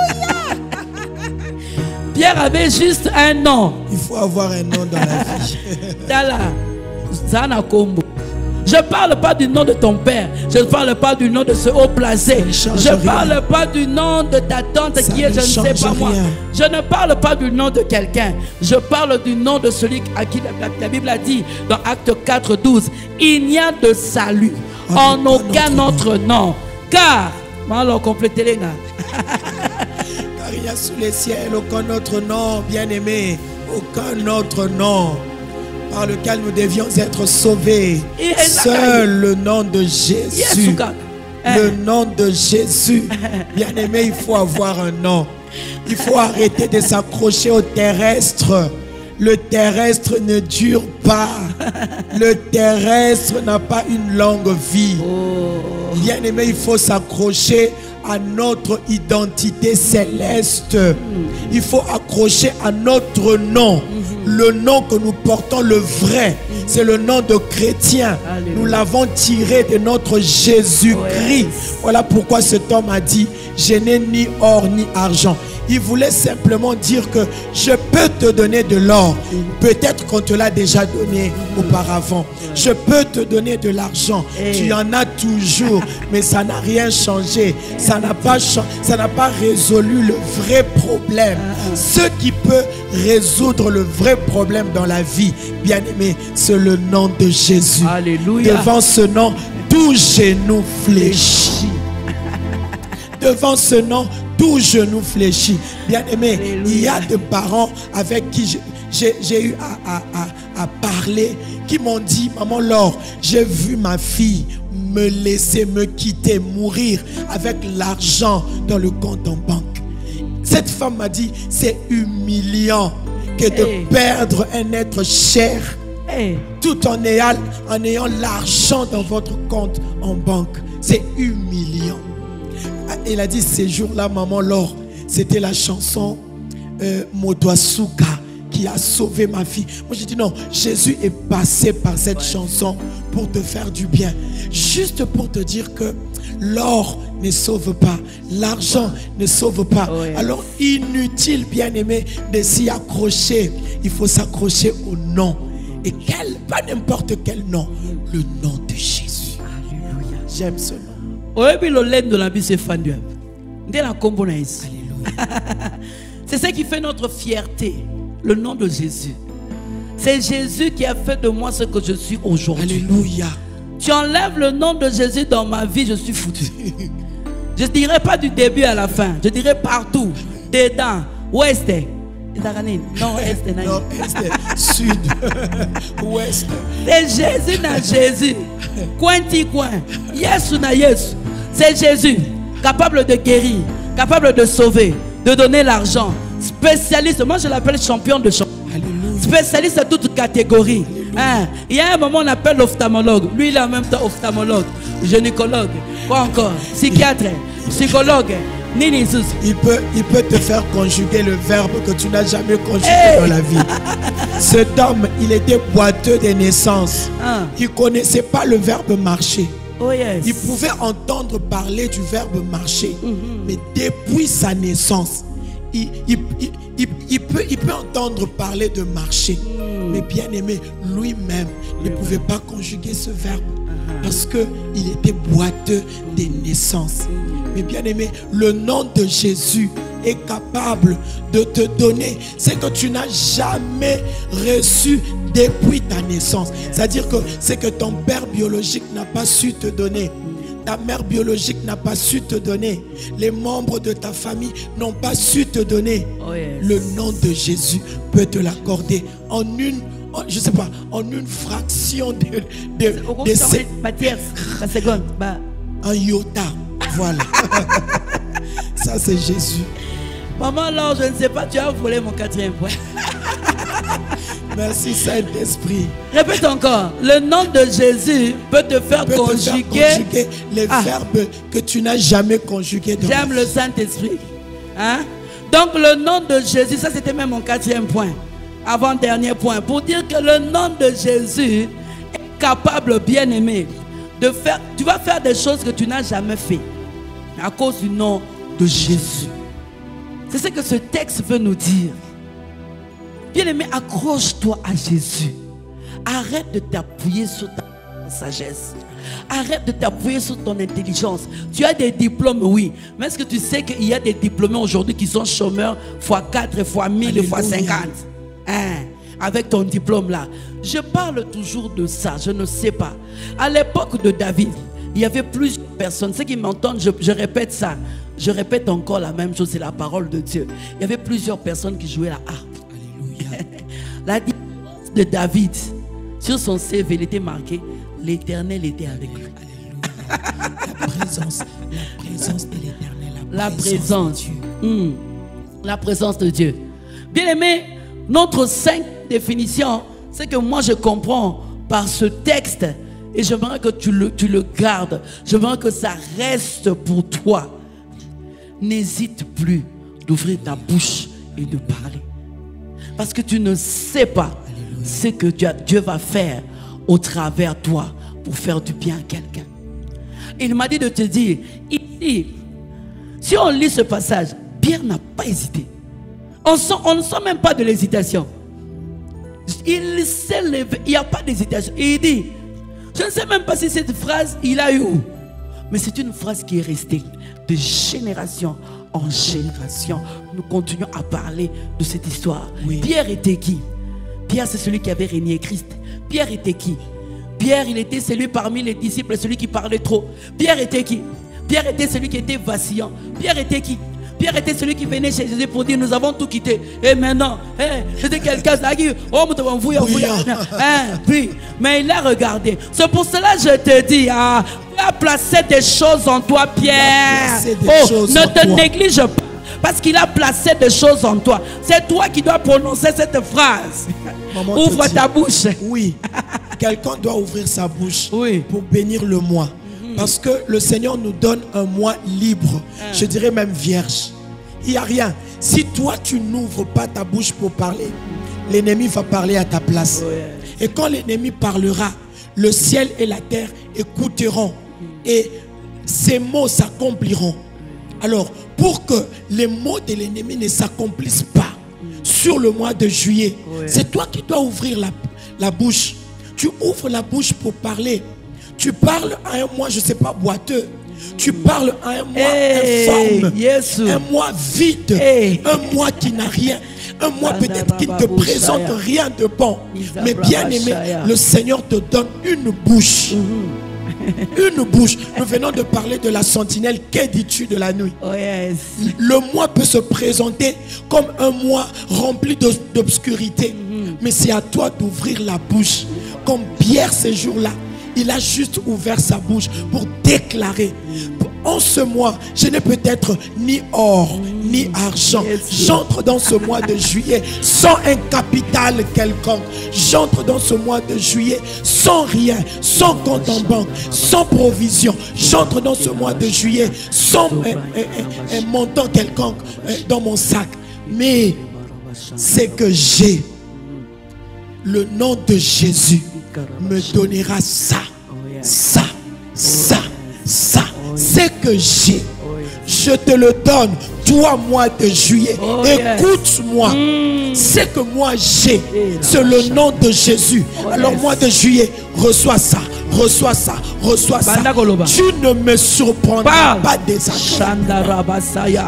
Pierre avait juste un nom. Il faut avoir un nom dans la vie. Je ne parle pas du nom de ton père. Je ne parle pas du nom de ce haut placé. Je ne parle pas du nom de ta tante qui est je ne sais pas moi. Je ne parle pas du nom de quelqu'un. Je parle du nom de celui à qui la Bible a dit dans Acte 4, 12. Il n'y a de salut en aucun autre nom. Car, alors complétez-les là. Car il y a sous les ciels aucun autre nom, bien-aimé, aucun autre nom par lequel nous devions être sauvés. Seul le nom de Jésus. Le nom de Jésus. Bien-aimé, il faut avoir un nom. Il faut arrêter de s'accrocher au terrestre. Le terrestre ne dure pas. Le terrestre n'a pas une longue vie. Bien-aimé, il faut s'accrocher à notre identité céleste. Il faut accrocher à notre nom. Le nom que nous portons, le vrai, c'est le nom de chrétien. Nous l'avons tiré de notre Jésus-Christ. Voilà pourquoi cet homme a dit, je n'ai ni or ni argent. Il voulait simplement dire que je peux te donner de l'or. Peut-être qu'on te l'a déjà donné auparavant. Je peux te donner de l'argent. Tu en as toujours, mais ça n'a rien changé. Ça n'a pas résolu le vrai problème. Ce qui peut résoudre le vrai problème dans la vie, bien aimé, c'est le nom de Jésus. Alléluia. Devant ce nom, tout genou fléchit. Devant ce nom, tout genou fléchit. Bien aimé, il y a des parents avec qui j'ai eu à parler, qui m'ont dit, maman Laure, j'ai vu ma fille me laisser, me quitter, mourir avec l'argent dans le compte en banque. cette femme m'a dit, c'est humiliant que de perdre un être cher tout en ayant l'argent dans votre compte en banque. C'est humiliant. Elle a dit, ces jours-là, maman Laure, c'était la chanson Motoasuka qui a sauvé ma fille. Moi j'ai dit non, Jésus est passé par cette chanson pour te faire du bien. Juste pour te dire que l'or ne sauve pas, l'argent ne sauve pas. Alors inutile, bien-aimé, de s'y accrocher. Il faut s'accrocher au nom. Et pas n'importe quel nom, le nom de Jésus. Alléluia. J'aime ce nom. C'est ce qui fait notre fierté, le nom de Jésus. C'est Jésus qui a fait de moi ce que je suis aujourd'hui. Alléluia. Tu enlèves le nom de Jésus dans ma vie, je suis foutu. Je ne dirais pas du début à la fin, je dirais partout, dedans, ouest, non, est, nord, est, sud, ouest. C'est Jésus na Jésus. Cointi coin. Yes ou na yes. C'est Jésus, capable de guérir, capable de sauver, de donner l'argent. Spécialiste, moi je l'appelle champion de champion. Spécialiste de toute catégorie. Hein? Il y a un moment on appelle l'ophtalmologue. Lui il est en même temps ophtalmologue, gynécologue, quoi encore, psychiatre, psychologue. Il peut te faire conjuguer le verbe que tu n'as jamais conjugué dans la vie. Cet homme, il était boiteux de naissance. Il ne connaissait pas le verbe marcher. Il pouvait entendre parler du verbe marcher. Mais depuis sa naissance, il peut entendre parler de marcher. Mais bien aimé, lui-même ne pouvait pas conjuguer ce verbe. Parce qu'il était boiteux des naissances. Mais bien aimé, le nom de Jésus est capable de te donner ce que tu n'as jamais reçu depuis ta naissance. C'est-à-dire que c'est que ton père biologique n'a pas su te donner. Ta mère biologique n'a pas su te donner. Les membres de ta famille n'ont pas su te donner. Le nom de Jésus peut te l'accorder en une, je sais pas, en une fraction de seconde. Un iota. Voilà. Ça c'est Jésus. Maman, là, je ne sais pas, tu as volé mon 4e point. Merci Saint-Esprit. Répète encore. Le nom de Jésus peut te faire conjuguer les verbes que tu n'as jamais conjugués. J'aime le Saint-Esprit. Hein? Donc le nom de Jésus, ça c'était même mon 4e point. Avant-dernier point. Pour dire que le nom de Jésus est capable, bien aimé, de faire. Tu vas faire des choses que tu n'as jamais fait. À cause du nom de Jésus. C'est ce que ce texte veut nous dire. Bien aimé, accroche-toi à Jésus. Arrête de t'appuyer sur ta sagesse. Arrête de t'appuyer sur ton intelligence. Tu as des diplômes, oui. Mais est-ce que tu sais qu'il y a des diplômés aujourd'hui qui sont chômeurs x4, x1000, x50 hein? Avec ton diplôme là. Je parle toujours de ça, je ne sais pas. À l'époque de David, il y avait plusieurs personnes. Ceux qui m'entendent, je répète ça. Je répète encore la même chose, c'est la parole de Dieu. Il y avait plusieurs personnes qui jouaient la harpe. Alléluia. La différence de David, sur son CV, il était marqué, l'Éternel était avec lui. Alléluia. La présence de l'Éternel. La présence. La présence de Dieu. Bien aimé, notre 5 définitions, c'est que moi je comprends par ce texte. Et j'aimerais que tu le gardes. J'aimerais que ça reste pour toi. N'hésite plus d'ouvrir ta bouche et de parler. Parce que tu ne sais pas ce que Dieu va faire au travers de toi pour faire du bien à quelqu'un. Il m'a dit de te dire, ici, si on lit ce passage, Pierre n'a pas hésité. On ne sent même pas de l'hésitation. Il s'est levé, il n'y a pas d'hésitation. Et il dit, je ne sais même pas si cette phrase, il a eu où. Mais c'est une phrase qui est restée de génération en génération. Nous continuons à parler de cette histoire. Pierre était qui? Pierre, c'est celui qui avait régné Christ. Pierre était qui? Pierre, il était celui parmi les disciples, celui qui parlait trop. Pierre était qui? Pierre était celui qui était vacillant. Pierre était qui? Pierre était celui qui venait chez Jésus pour dire, nous avons tout quitté. Et maintenant, c'était quelqu'un qui puis, mais il a regardé. C'est pour cela que je te dis, tu as placé des choses en toi, Pierre. Ne te néglige pas. Parce qu'il a placé des choses en toi. C'est toi qui dois prononcer cette phrase. Maman Ouvre te dit, ta bouche. oui, quelqu'un doit ouvrir sa bouche Oui. pour bénir le mois. Parce que le Seigneur nous donne un mois libre. Je dirais même vierge. Il n'y a rien. Si toi tu n'ouvres pas ta bouche pour parler, l'ennemi va parler à ta place. Et quand l'ennemi parlera, le ciel et la terre écouteront. Et ces mots s'accompliront. Alors, pour que les mots de l'ennemi ne s'accomplissent pas sur le mois de juillet, c'est toi qui dois ouvrir la bouche. Tu ouvres la bouche pour parler. Tu parles à un mois, je ne sais pas, boiteux. Tu parles à un mois informe. Un mois vide. Un mois qui n'a rien. Un mois peut-être qui ne te présente rien de bon. Mais bien aimé, le Seigneur te donne une bouche. Une bouche. Nous venons de parler de la sentinelle. Que dis-tu de la nuit? Le mois peut se présenter comme un mois rempli d'obscurité. Mais c'est à toi d'ouvrir la bouche. Comme Pierre ces jours-là, il a juste ouvert sa bouche pour déclarer: en ce mois, je n'ai peut-être ni or, ni argent. J'entre dans ce mois de juillet sans un capital quelconque. J'entre dans ce mois de juillet sans rien, sans compte en banque, sans provision. J'entre dans ce mois de juillet sans un montant quelconque dans mon sac. Mais c'est que j'ai le nom de Jésus me donnera ça, ça, ça, ça. C'est que j'ai. Je te le donne, toi, mois de juillet. Écoute-moi. C'est que moi j'ai. C'est le nom de Jésus. Alors, mois de juillet, reçois ça. Reçois ça, reçois ça. Tu ne me surprendras pas désagréablement.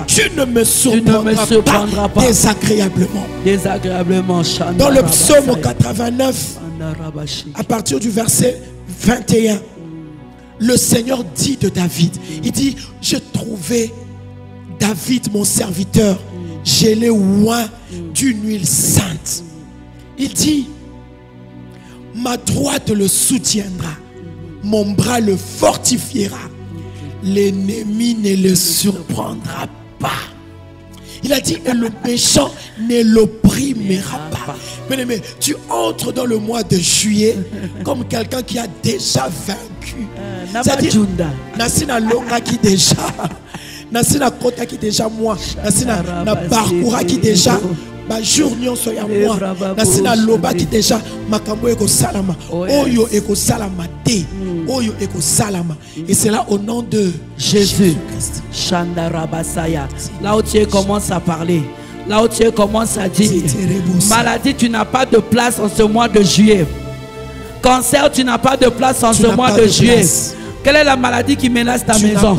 Tu ne me surprendras pas désagréablement. Dans le psaume 89, à partir du verset 21, le Seigneur dit de David, il dit: j'ai trouvé David mon serviteur, je l'ai oint d'une huile sainte. Il dit: ma droite le soutiendra, mon bras le fortifiera, l'ennemi ne le surprendra pas. Il a dit: et le méchant ne l'opprimera pas. Bien-aimé, tu entres dans le mois de juillet comme quelqu'un qui a déjà vaincu. C'est-à-dire, Nasina Longa qui déjà, Nasina Kota qui déjà moi, Nasina Barkoura qui déjà, jour nyon soya moi, Nasina Loba qui déjà, Makambo eko salama, Oyo eko salama te, Oyo eko salama. Et c'est là au nom de Jésus. Shandarabasaya. Là où tu commences à parler. Là où tu commences à dire: maladie, tu n'as pas de place en ce mois de juillet. Cancer, tu n'as pas de place en ce mois de juillet. Quelle est la maladie qui menace ta maison?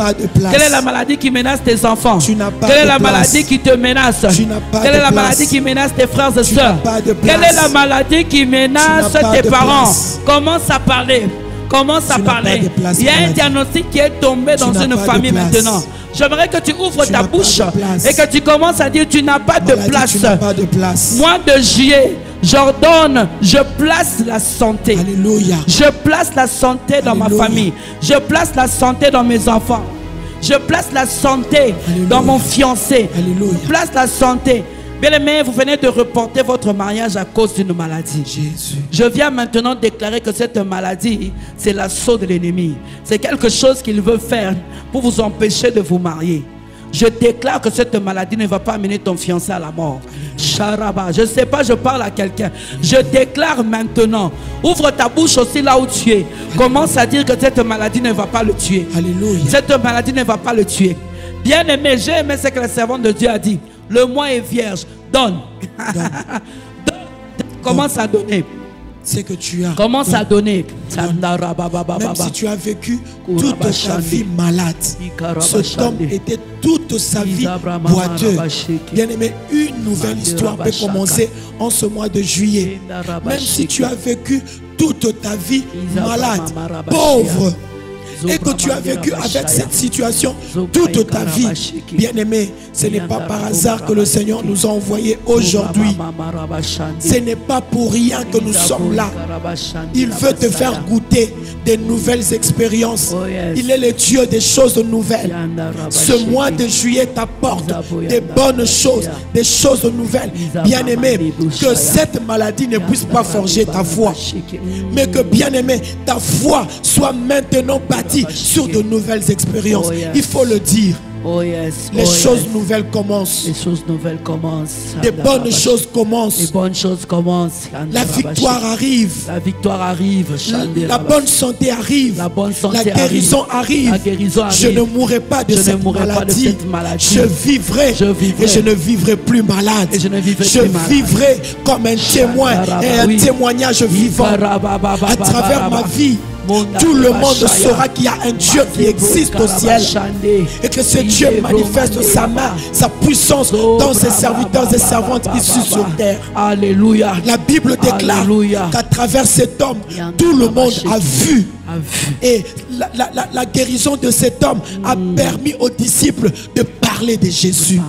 Quelle est la maladie qui menace tes enfants? Quelle est la maladie qui te menace? Quelle est la maladie qui menace tes frères et sœurs? Quelle est la maladie qui menace tes parents? Commence à parler. Commence à parler. Il y a un diagnostic qui est tombé dans une famille maintenant. J'aimerais que tu ouvres ta bouche et que tu commences à dire: tu n'as pas de place. Mois de juillet, j'ordonne, je place la santé. Alléluia. Je place la santé dans ma famille. Je place la santé dans mes enfants. Je place la santé dans mon fiancé. Alléluia. Je place la santé. Bien-aimés, vous venez de reporter votre mariage à cause d'une maladie. Jésus. Je viens maintenant déclarer que cette maladie, c'est l'assaut de l'ennemi. C'est quelque chose qu'il veut faire pour vous empêcher de vous marier. Je déclare que cette maladie ne va pas amener ton fiancé à la mort. Charaba, je ne sais pas, je parle à quelqu'un. Je déclare maintenant, ouvre ta bouche aussi là où tu es. Commence à dire que cette maladie ne va pas le tuer. Alléluia. Cette maladie ne va pas le tuer. Bien aimé, j'ai aimé ce que la servante de Dieu a dit. Le mois est vierge. Donne. Donne. Commence à donner. C'est que tu as. Commence à donner. Même si tu as vécu toute ta vie malade, cet homme était toute sa vie boiteux. Bien aimé, une nouvelle histoire peut commencer en ce mois de juillet. Même si tu as vécu toute ta vie malade, pauvre, et que tu as vécu avec cette situation toute ta vie. Bien-aimé, ce n'est pas par hasard que le Seigneur nous a envoyés aujourd'hui. Ce n'est pas pour rien que nous sommes là. Il veut te faire goûter des nouvelles expériences. Il est le Dieu des choses nouvelles. Ce mois de juillet t'apporte des bonnes choses, des choses nouvelles. Bien-aimé, que cette maladie ne puisse pas forger ta foi, mais que, bien-aimé, ta foi soit maintenant bâtie sur de nouvelles expériences. Il faut le dire. Les choses nouvelles commencent. Les choses nouvelles commencent. Des bonnes choses commencent. Les bonnes choses commencent. La victoire arrive. La victoire arrive. La bonne santé arrive. La bonne santé la guérison arrive. La guérison arrive. Je ne mourrai pas de cette maladie. Je vivrai. Et je ne vivrai plus malade. Je vivrai comme un témoin et un témoignage vivant. À travers ma vie, tout le monde saura qu'il y a un Dieu qui existe au ciel et que ce Dieu manifeste sa main, sa puissance dans ses serviteurs et servantes issus sur terre. Alléluia. La Bible déclare qu'à travers cet homme, tout le monde a vu. Et la guérison de cet homme a permis aux disciples de parler de Jésus.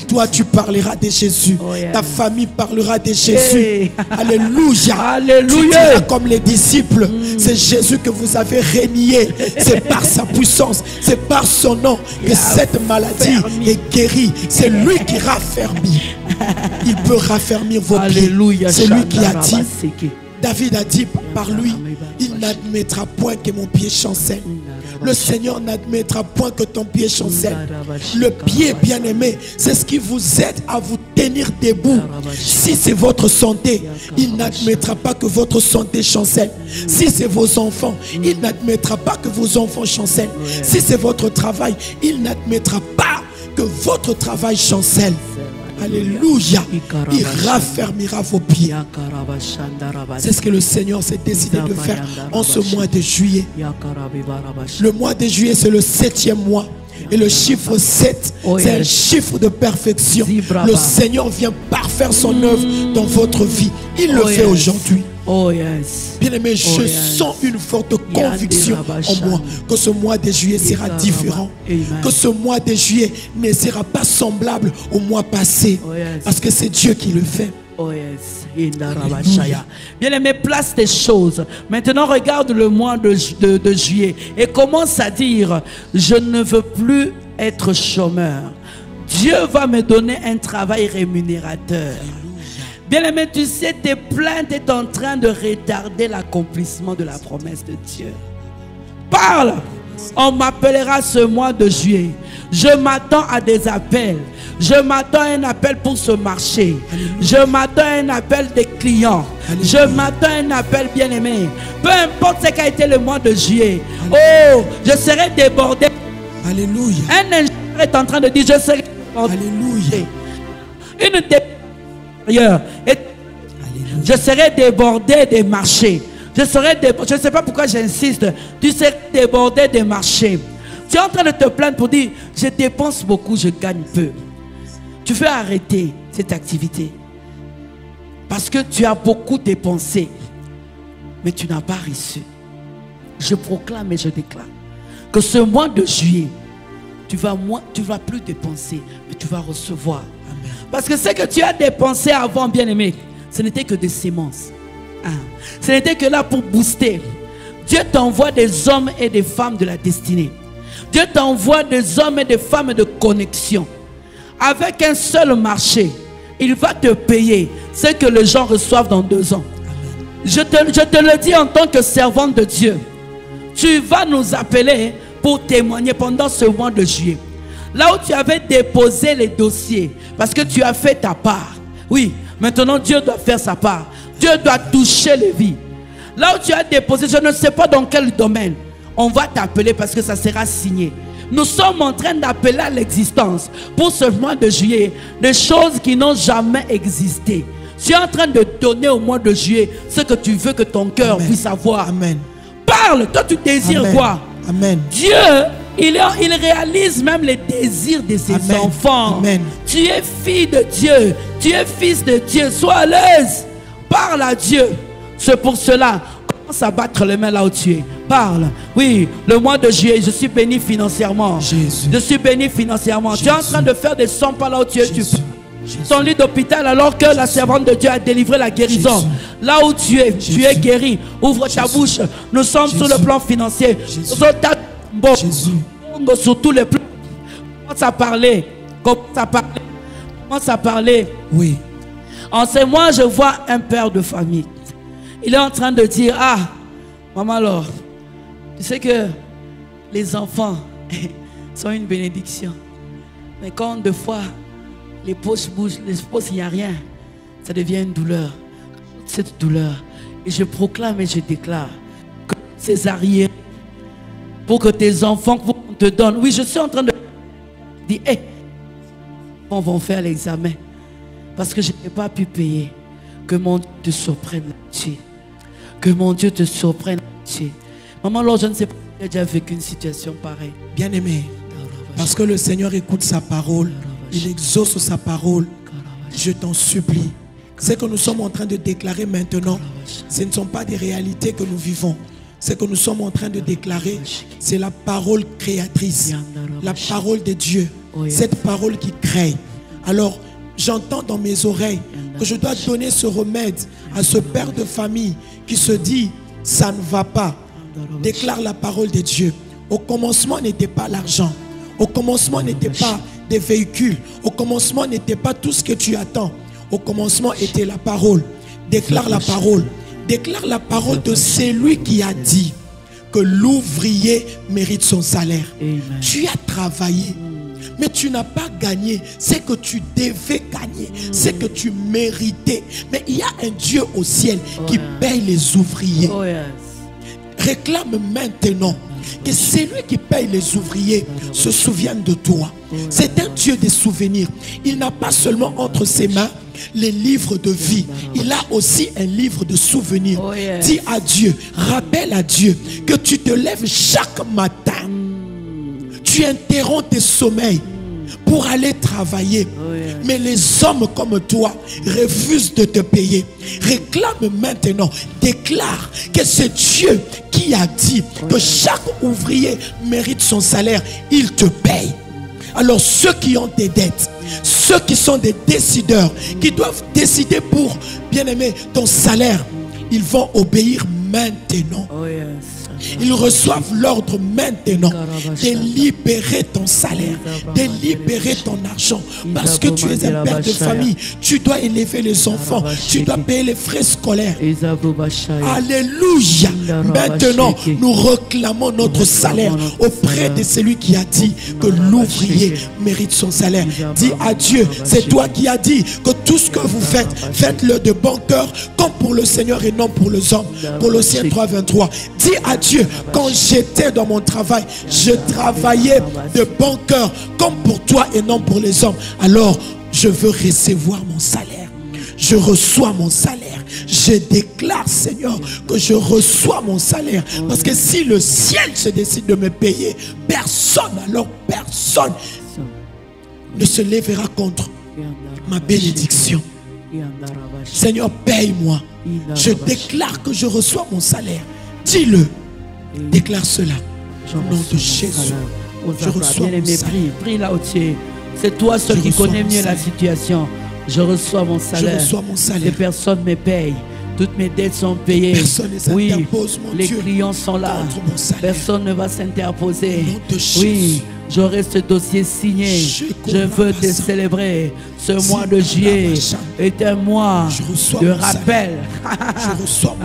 Toi, tu parleras de Jésus. Ta famille parlera de Jésus. Alléluia. Alléluia. Comme les disciples, c'est Jésus que vous avez renié. C'est par sa puissance, c'est par son nom que cette maladie est guérie. C'est lui qui raffermit. Il peut raffermir vos pieds. C'est lui qui a dit. David a dit par lui, il n'admettra point que mon pied chancelle. Le Seigneur n'admettra point que ton pied chancelle. Le pied, bien-aimé, c'est ce qui vous aide à vous tenir debout. Si c'est votre santé, il n'admettra pas que votre santé chancelle. Si c'est vos enfants, il n'admettra pas que vos enfants chancellent. Si c'est votre travail, il n'admettra pas que votre travail chancelle. Alléluia. Il raffermira vos pieds. C'est ce que le Seigneur s'est décidé de faire en ce mois de juillet. Le mois de juillet, c'est le 7e mois. Et le chiffre 7, c'est un chiffre de perfection. Le Seigneur vient parfaire son œuvre dans votre vie. Il le fait aujourd'hui. Bien-aimé, je sens une forte conviction en moi que ce mois de juillet sera différent. Que ce mois de juillet ne sera pas semblable au mois passé. Parce que c'est Dieu qui le fait. Bien-aimé, place tes choses. Maintenant, regarde le mois de juillet et commence à dire: je ne veux plus être chômeur. Dieu va me donner un travail rémunérateur. Bien-aimé, tu sais, tes plaintes sont en train de retarder l'accomplissement de la promesse de Dieu. Parle. On m'appellera ce mois de juillet. Je m'attends à des appels. Je m'attends à un appel pour ce marché. Je m'attends à un appel des clients. Je m'attends à un appel, bien-aimé. Peu importe ce qu'a été le mois de juillet. Oh, je serai débordé. Alléluia. Un ingénieur est en train de dire: je serai débordé. Alléluia. Une je serai débordé des marchés. Je ne sais pas pourquoi j'insiste. Tu seras débordé des marchés. Tu es en train de te plaindre pour dire: je dépense beaucoup, je gagne peu. Tu veux arrêter cette activité parce que tu as beaucoup dépensé, mais tu n'as pas reçu. Je proclame et je déclare que ce mois de juillet, tu vas plus dépenser, mais tu vas recevoir. Amen. Parce que ce que tu as dépensé avant, bien-aimé, ce n'était que des semences. Ce n'était que là pour booster. Dieu t'envoie des hommes et des femmes de la destinée. Dieu t'envoie des hommes et des femmes de connexion. Avec un seul marché, il va te payer ce que les gens reçoivent dans 2 ans. Je te le dis en tant que servante de Dieu. Tu vas nous appeler pour témoigner pendant ce mois de juillet. Là où tu avais déposé les dossiers, parce que tu as fait ta part. Oui, maintenant Dieu doit faire sa part. Dieu doit toucher les vies. Là où tu as déposé, je ne sais pas dans quel domaine, on va t'appeler parce que ça sera signé. Nous sommes en train d'appeler à l'existence pour ce mois de juillet des choses qui n'ont jamais existé. Tu es en train de donner au mois de juillet ce que tu veux que ton cœur puisse avoir. Amen. Parle, toi tu désires quoi? Amen. Dieu, il réalise même les désirs de ses enfants. Amen. Tu es fille de Dieu, tu es fils de Dieu, sois à l'aise. Parle à Dieu. C'est pour cela, commence à battre les mains là où tu es. Parle. Oui, le mois de juillet, je suis béni financièrement. Jésus. Je suis béni financièrement. Jésus. Tu es en train de faire des sons par là où tu es. Jésus. Ton lit d'hôpital alors que la servante de Dieu a délivré la guérison. Jésus. Là où tu es guéri. Ouvre ta bouche. Nous sommes sur le plan financier. Jésus. Sur tous les plans. Commence à parler. Commence à parler. Oui. En ce mois, je vois un père de famille. Il est en train de dire, ah, maman alors, tu sais que les enfants sont une bénédiction. Mais quand deux fois les poches bougent, les poches, il n'y a rien, ça devient une douleur. Cette douleur. Et je proclame et je déclare que ces arrières, pour que tes enfants te donnent. Oui, je suis en train de dire, hé, on va faire l'examen. Parce que je n'ai pas pu payer. Que mon Dieu te surprenne là-dessus. Que mon Dieu te surprenne là-dessus. Maman, alors je ne sais pas si tu as déjà vécu une situation pareille. Bien-aimé, parce que le Seigneur écoute sa parole, il exauce sa parole. Je t'en supplie. Ce que nous sommes en train de déclarer maintenant, ce ne sont pas des réalités que nous vivons. Ce que nous sommes en train de déclarer, c'est la parole créatrice, la parole de Dieu, cette parole qui crée. Alors, j'entends dans mes oreilles que je dois donner ce remède à ce père de famille qui se dit, ça ne va pas. Déclare la parole de Dieu. Au commencement n'était pas l'argent. Au commencement n'était pas des véhicules. Au commencement n'était pas tout ce que tu attends. Au commencement était la parole. Déclare la parole. Déclare la parole de celui qui a dit que l'ouvrier mérite son salaire. Amen. Tu as travaillé, mais tu n'as pas gagné. C'est que tu devais gagner. C'est que tu méritais. Mais il y a un Dieu au ciel qui paye les ouvriers. Réclame maintenant que celui qui paye les ouvriers se souvienne de toi. C'est un Dieu des souvenirs. Il n'a pas seulement entre ses mains les livres de vie. Il a aussi un livre de souvenirs. Dis à Dieu, rappelle à Dieu que tu te lèves chaque matin. Tu interromps tes sommeils pour aller travailler. Mais les hommes comme toi refusent de te payer. Réclame maintenant, déclare que c'est Dieu qui a dit que chaque ouvrier mérite son salaire. Il te paye. Alors ceux qui ont des dettes, ceux qui sont des décideurs, qui doivent décider pour, bien-aimé, ton salaire, ils vont obéir maintenant. Ils reçoivent l'ordre maintenant de libérer ton salaire, de libérer ton argent. Parce que tu es un père de famille, tu dois élever les enfants, tu dois payer les frais scolaires. Alléluia. Maintenant, nous réclamons notre salaire auprès de celui qui a dit que l'ouvrier mérite son salaire. Dis à Dieu, c'est toi qui as dit que tout ce que vous faites, faites-le de bon cœur, comme pour le Seigneur et non pour les hommes. Colossiens 3:23. Dis à Dieu, quand j'étais dans mon travail, je travaillais de bon cœur, comme pour toi et non pour les hommes. Alors, je veux recevoir mon salaire. Je reçois mon salaire. Je déclare, Seigneur, que je reçois mon salaire. Parce que si le ciel se décide de me payer, personne, alors personne ne se lèvera contre ma bénédiction. Seigneur, paye-moi. Je déclare que je reçois mon salaire. Dis-le. Déclare cela. Au nom de Jésus. Je reçois mon salaire. Prie là où tu es. C'est toi seul qui connais mieux la situation. Je reçois mon salaire. Je reçois mon salaire. Les personnes me payent. Toutes mes dettes sont payées. Personne ne s'interpose, mon les Dieu, clients sont là. Personne ne va s'interposer. Oui, j'aurai ce dossier signé. Je veux te célébrer. Ce mois de juillet est un mois de rappel.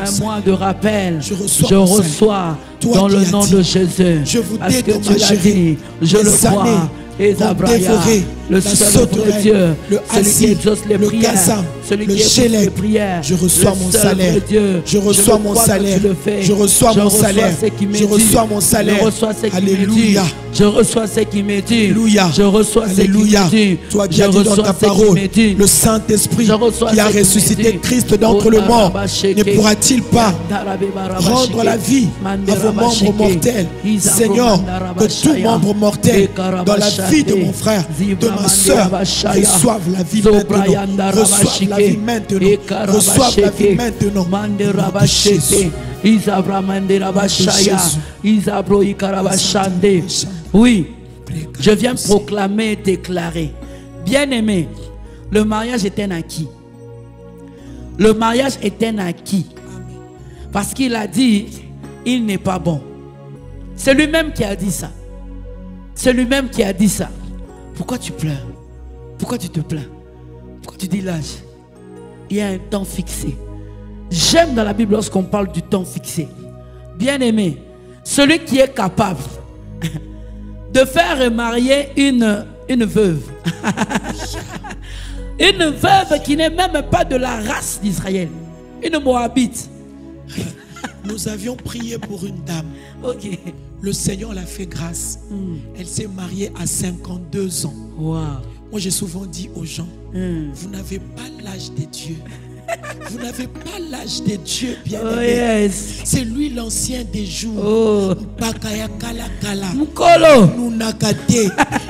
Un mois de rappel. Je reçois dans le nom de Jésus. Parce que tu l'as dit, je le crois. Et dévorer le seul vrai Dieu, le asile, le gazam, le gélèque. Je reçois mon salaire. Je reçois mon salaire. Je reçois mon salaire. Je reçois mon salaire. Alléluia. Je reçois ce qui me dit. Alléluia. Je reçois ce qui me dit. Toi qui as dit dans ta parole, le Saint-Esprit qui a ressuscité Christ d'entre les morts, ne pourra-t-il pas rendre la vie à vos membres mortels? Seigneur, que tout membre mortel dans la vie de mon frère, de ma soeur, reçoive la vie maintenant. Reçoive la vie maintenant. Reçoivent la vie maintenant. Oui, je viens proclamer et déclarer. Bien-aimé, le mariage est un acquis. Le mariage est un acquis. Parce qu'il a dit, il n'est pas bon. C'est lui-même qui a dit ça. C'est lui-même qui a dit ça. Pourquoi tu pleures? Pourquoi tu te plains? Pourquoi tu dis l'âge? Il y a un temps fixé. J'aime dans la Bible lorsqu'on parle du temps fixé. Bien-aimé, celui qui est capable de faire remarier une veuve. Une veuve qui n'est même pas de la race d'Israël. Une Moabite. Nous avions prié pour une dame. Ok. Le Seigneur l'a fait grâce. Elle s'est mariée à 52 ans. Wow. Moi, j'ai souvent dit aux gens, vous n'avez pas l'âge des dieux. Vous n'avez pas l'âge des dieux, bien-aimé. Oh, yes. C'est lui l'ancien des jours. Oh. Mukolo.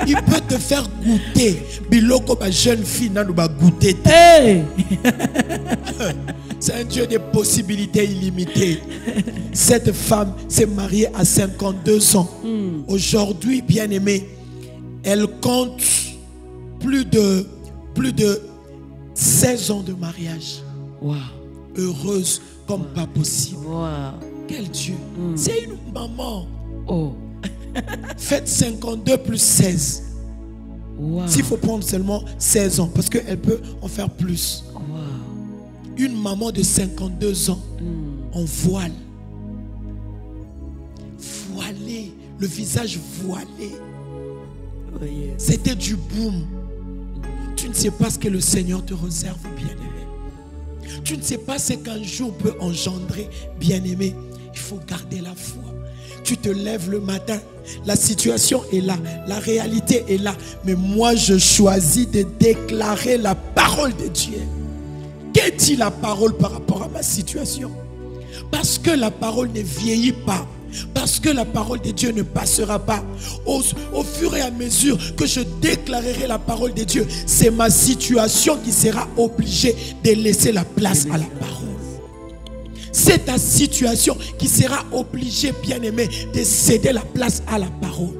Il peut te faire goûter. Biloko, ma jeune fille, n'a pas goûter. Hey. C'est un Dieu des possibilités illimitées. Cette femme s'est mariée à 52 ans. Aujourd'hui, bien-aimée, elle compte plus de 16 ans de mariage. Wow. Heureuse comme pas possible. Wow. Quel Dieu. C'est une maman. Oh. Faites 52 plus 16. Wow. S'il faut prendre seulement 16 ans, parce qu'elle peut en faire plus. Wow. Une maman de 52 ans en voile. Voilée. Le visage voilé. Oh, yes. C'était du boom. Tu ne sais pas ce que le Seigneur te réserve, bien-aimé. Tu ne sais pas ce qu'un jour peut engendrer, bien-aimé. Il faut garder la foi. Tu te lèves le matin, la situation est là, la réalité est là. Mais moi, je choisis de déclarer la parole de Dieu. Qu'est dit la parole par rapport à ma situation? Parce que la parole ne vieillit pas. Parce que la parole de Dieu ne passera pas. Au fur et à mesure que je déclarerai la parole de Dieu, c'est ma situation qui sera obligée de laisser la place à la parole. C'est ta situation qui sera obligée, bien-aimé, de céder la place à la parole.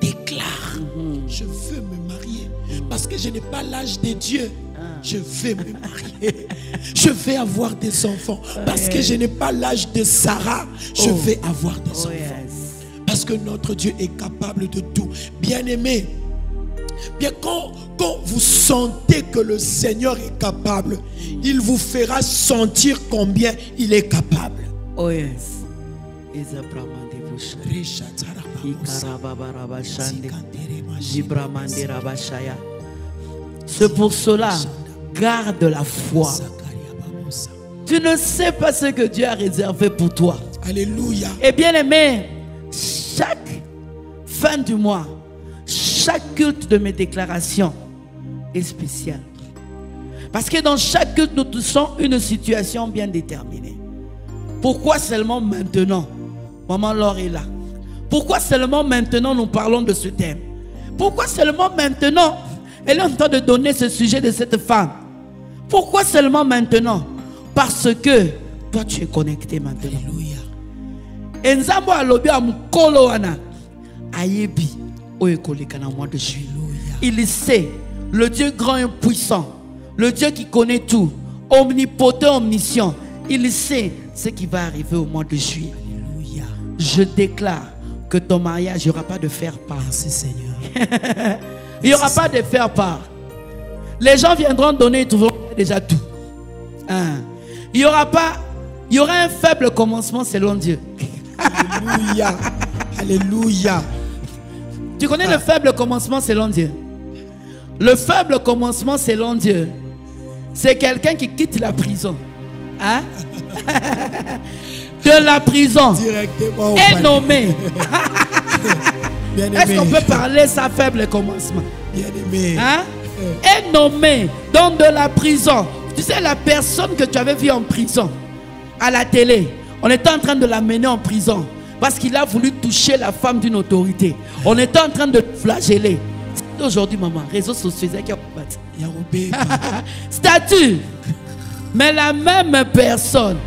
Déclare, je veux me marier parce que je n'ai pas l'âge de Dieu. Je vais me marier. Je vais avoir des enfants. Parce que je n'ai pas l'âge de Sarah. Je vais avoir des enfants. Yes. Parce que notre Dieu est capable de tout. Bien-aimé, bien quand vous sentez que le Seigneur est capable, il vous fera sentir combien il est capable. Oh yes. C'est pour cela, garde la foi. Tu ne sais pas ce que Dieu a réservé pour toi. Alléluia. Et bien aimé, chaque fin du mois, chaque culte de mes déclarations est spécial. Parce que dans chaque culte, nous touchons une situation bien déterminée. Pourquoi seulement maintenant? Maman Laure est là. Pourquoi seulement maintenant nous parlons de ce thème? Pourquoi seulement maintenant elle est en train de donner ce sujet de cette femme? Pourquoi seulement maintenant? Parce que toi tu es connecté maintenant. Alléluia. Enzambo alobi amukolo wana ayebi oyekoleka na mois de juillet. Il sait, le Dieu grand et puissant, le Dieu qui connaît tout, omnipotent, omniscient, il sait ce qui va arriver au mois de juillet. Alléluia. Je déclare que ton mariage, il n'y aura pas de faire-part. Merci Seigneur. Il n'y aura pas de faire-part. Les gens viendront donner, ils trouveront déjà tout. Hein? Il y aura un faible commencement selon Dieu. Alléluia. Alléluia. Tu connais le faible commencement selon Dieu? Le faible commencement selon Dieu, c'est quelqu'un qui quitte la prison. Hein? De la prison. Directement est nommé. Bien-aimé. Est-ce qu'on peut parler ça faible commencement? Bien-aimé. Hein? Est nommé dans de la prison. Tu sais, la personne que tu avais vue en prison, à la télé, on était en train de l'amener en prison parce qu'il a voulu toucher la femme d'une autorité. On était en train de le flageller. Aujourd'hui, maman, réseaux sociaux qui ont battu. Statut. Mais la même personne.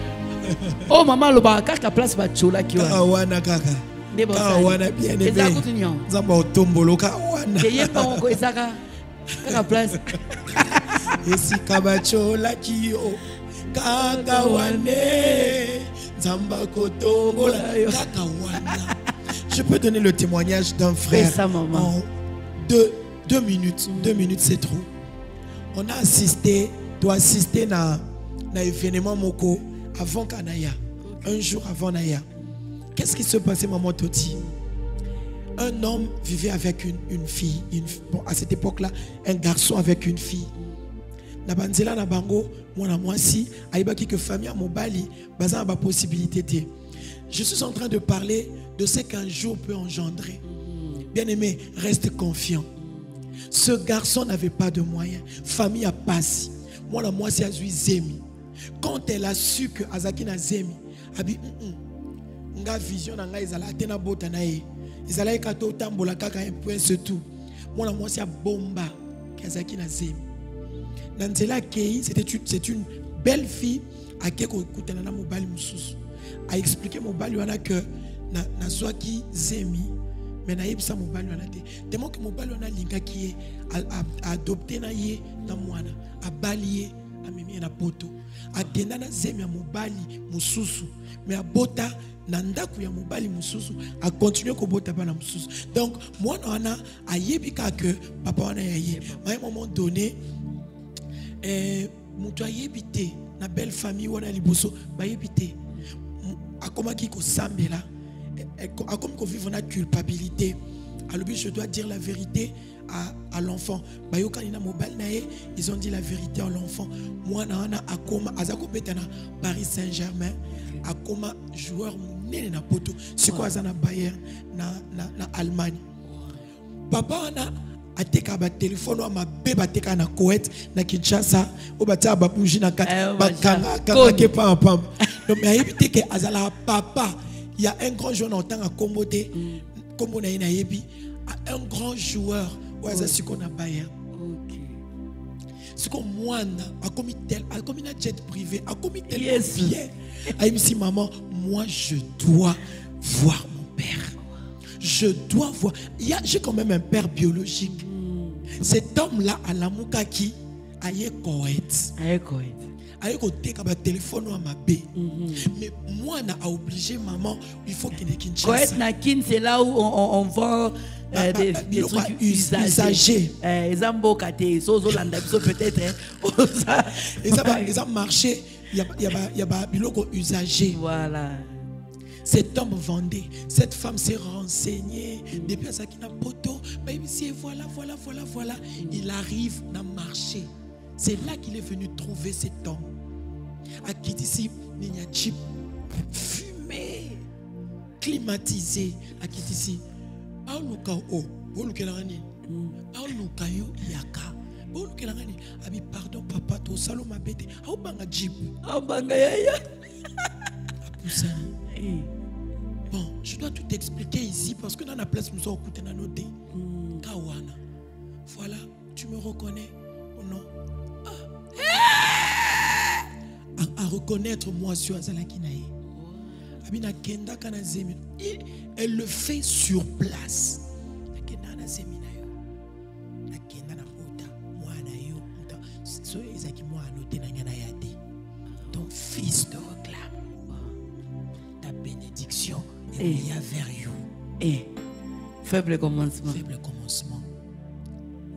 Oh maman, le baka ka place ba chola ki wa. Kawana kaka. Kawana bien aimé. Eza kutunyo. Zamba otombolo kawana. Keye pa onko ezaka. Kaka place. Esi kabachola kiyo. Kakawane. Zamba kotombola kakawana. Je peux donner le témoignage d'un frère. Ça, maman. En 2 minutes. 2 minutes, c'est trop. On a assisté, doit assister à un événement Moko avant Kanaya. Un jour avant Naya. Qu'est-ce qui se passait, maman Toti? Un homme vivait avec une fille. Bon, à cette époque-là, un garçon avec une fille. Nabanzela Nabango, moi si, aïbaki que famille à Mobali, bazan ba possibilité. Je suis en train de parler de ce qu'un jour peut engendrer. Bien-aimé, reste confiant. Ce garçon n'avait pas de moyens. Famille a passé. Moi c'est Azui Zemi. Quand elle a su que Azaki na Zemi, abi nga vision na nga izala tena bota na ye. Izala ekato tambola kaka un point c'est tout. Moi c'est bomba Azaki na Zemi. Nanzela Kei, c'est une belle fille à qui kutana na mobali mususu. A expliqué mobali wana que na zwaki Zemi. Mais na yebisa mobali wana te. Tellement que mobali wana linga qui a adopté na ye na mwana, a balié a mimi na poto. A kenda na Zemi ya mobali mususu. Mais a bota na ndaku ya mobali mususu, a continué ko bota bana mususu. Donc mwana wana a yebika que papa wana ya ye. Mais à un moment donné mutu a yebite na belle famille wana liboso ba yebite. A comment qui ko sambela. Comme qu'on vit la culpabilité. Alors je dois dire la vérité à l'enfant. Ils ont dit la vérité à l'enfant. Moi, Azako Betana, Paris Saint-Germain, Akoma joueur na poto. C'est quoi ça na Bayern, na Allemagne. Papa a teka ba téléphone ma beba teka na Koweït na Kinshasa o bata ba bougie na bakanga kaka pa pam. Donc mais éviter que azala papa. Il y a un grand joueur en temps à Kombote, comme on a un grand joueur où il y a ce qu'on a Bayern. Ce qu'on moi a commis tel, a commis un jet privé, a commis tel bien. A dit maman, moi je dois voir mon père. Je dois voir. J'ai quand même un père biologique. Cet homme-là à la Moukaki a Koweït. Avec un téléphone à ma baie. Mais moi, on a obligé maman, il faut qu'il y ait Kinshasa. Koweït Nakin, c'est là où on vend des trucs usagés. Ils ont peut-être. Ils ont marché, il y a pas biloko usagé. Voilà. Cet homme vendait, cette femme s'est renseignée depuis à Sakina Poto. Voilà. Il arrive dans le marché. C'est là qu'il est venu trouver cet homme. À qui ici, il y a chip fumé, climatisé. À qui ici, pardon papa, to salon ma bête. Jeep. Bon, je dois tout expliquer ici parce que dans la place, nous sommes écoutés dans nos dés. Kawana. Voilà, tu me reconnais ou non? À reconnaître moi sur Azalakinaï. Elle le fait sur place. Ton fils te réclame. Ta bénédiction est vers you. Faible commencement. Faible commencement.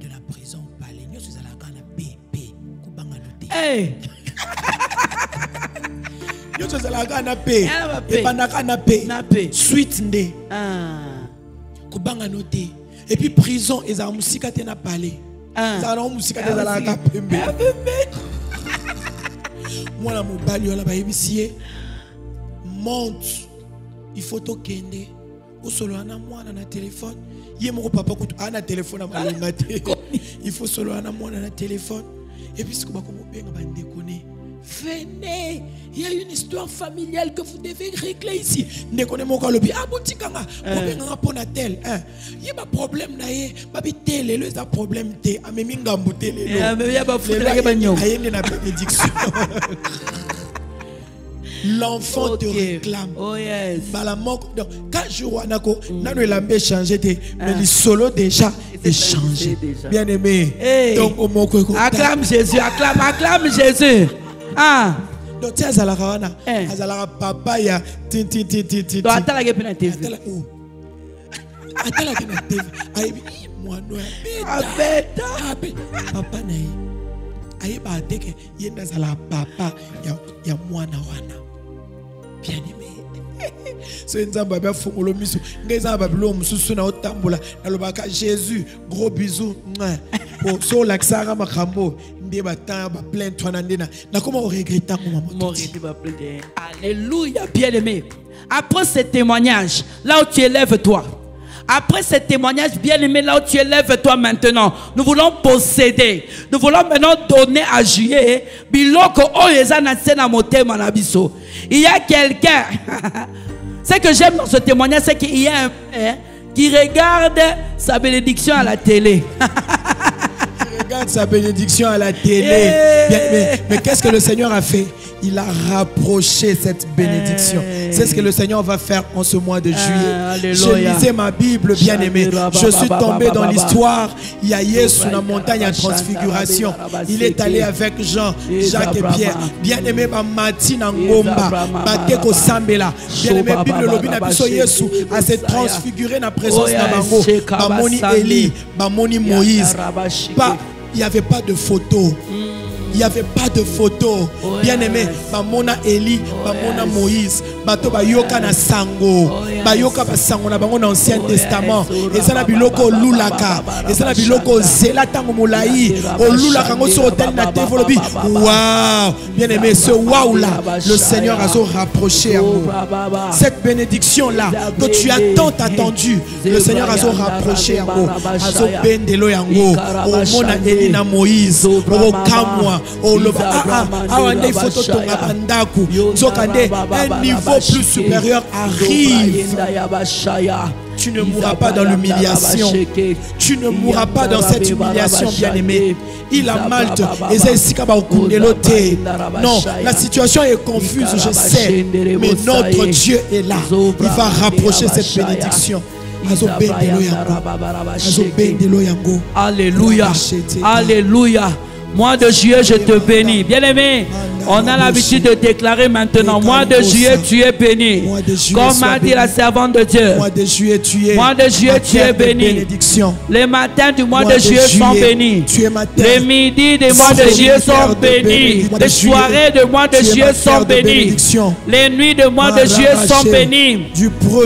De la prison au palais. Nous sommes à la gana P. Hey! Nous sommes à la gana P. Et pendant P. Suite nde. Kubanga noté. Et puis prison, ils ont musika tena palais. Ils ont musika tena la gana pembe. Moi la mobali wala ba yebisié. Monte. Il faut to kende. Ou solo ana mwana na téléphone. Yé mon papa kutu ana téléphone à malingate. Il faut solo ana mwana na téléphone. Et puis ce que comme benga ba ndekone Venez. Il y a une histoire familiale que vous devez régler ici. Ne connaissez pas le bien. Ah, bon, tikanga. Problème na tel. Il y a un problème na ye. Babi tel le za problème te. Amemi ngambuté le. Il y a pas foutre bagnon. Ayende na bénédiction. L'enfant te réclame. Oh yes. Donc, quand je vois Nako, Nano l'a changé, mais le solo déjà est changé. Bien aimé. Hey. Donc, au mot acclame Jésus, acclame Jésus. Ah. Donc, tu as Azalarawana. Azalara papa ya tin. Donc, attends la gueule na TV. Attends la gueule na TV. Aïe, moi non. Abeta. Papa naï. Aïe, bah teke yenda zala papa ya moi na wana. Bien aimé. So nzamba ba fongolo miso ngeza ba bilo mususu na otambola nalobaka Jésus gros bisous pour so laksara makambo ndé ba ta ba plein toi na ndena na comment on regrette maman alléluia bien aimé. Après ce témoignage là où tu élèves toi, après ce témoignage bien aimé, là où tu élèves toi maintenant, nous voulons posséder, nous voulons maintenant donner à juillet. Il y a quelqu'un, ce que j'aime dans ce témoignage, c'est qu'il y a un père qui regarde sa bénédiction à la télé. Regarde sa bénédiction à la télé. Mais qu'est-ce que le Seigneur a fait? Il a rapproché cette bénédiction. C'est ce que le Seigneur va faire en ce mois de juillet. Je lisais ma Bible, bien aimé. Je suis tombé dans l'histoire. Il y a Yesu na montagne en transfiguration. Il est allé avec Jean, Jacques et Pierre. Bien aimé, Mati Nangomba, Bateko Sambela. Bien aimé, Bible Lobina Biso Yesu a s'est transfiguré dans la présence de Bango. Bamoni Eli, Bamoni Moïse. Il n'y avait pas de photo. Il n'y avait pas de photo. Bien aimé, Bamona Eli, Bamona Moïse, Bato Bayoka na Sango, Bayoka Basango na Bango dans l'Ancien Testament. Et ça na biloko Lulaka, et ça na biloko Zelatango Moulaï, au Lulaka sur hôtel na Tevolobi. Waouh! Bien aimé, ce waouh là, le Seigneur a rapproché à vous. Cette bénédiction là, que tu as tant attendu, le Seigneur a rapproché à vous. Azo Bendelo Yango, au Mona Eli na Moïse, au Kamwa. Oh, un niveau plus supérieur arrive. Tu ne mourras pas dans l'humiliation. Tu ne mourras pas dans cette humiliation, bien-aimé. Il a Malte. Non, la situation est confuse, je sais. Mais notre Dieu est là. Il va rapprocher cette bénédiction. Alléluia. Alléluia. Mois de juillet, je te bénis. Bien-aimé, on a l'habitude de déclarer maintenant, mois de juillet, tu es béni. Comme a dit la servante de Dieu. Mois de juillet, tu es béni. Les matins du mois de juillet sont bénis. Les midis du mois de juillet sont bénis. Les soirées du mois de juillet sont bénies. Les nuits du mois de juillet sont bénies.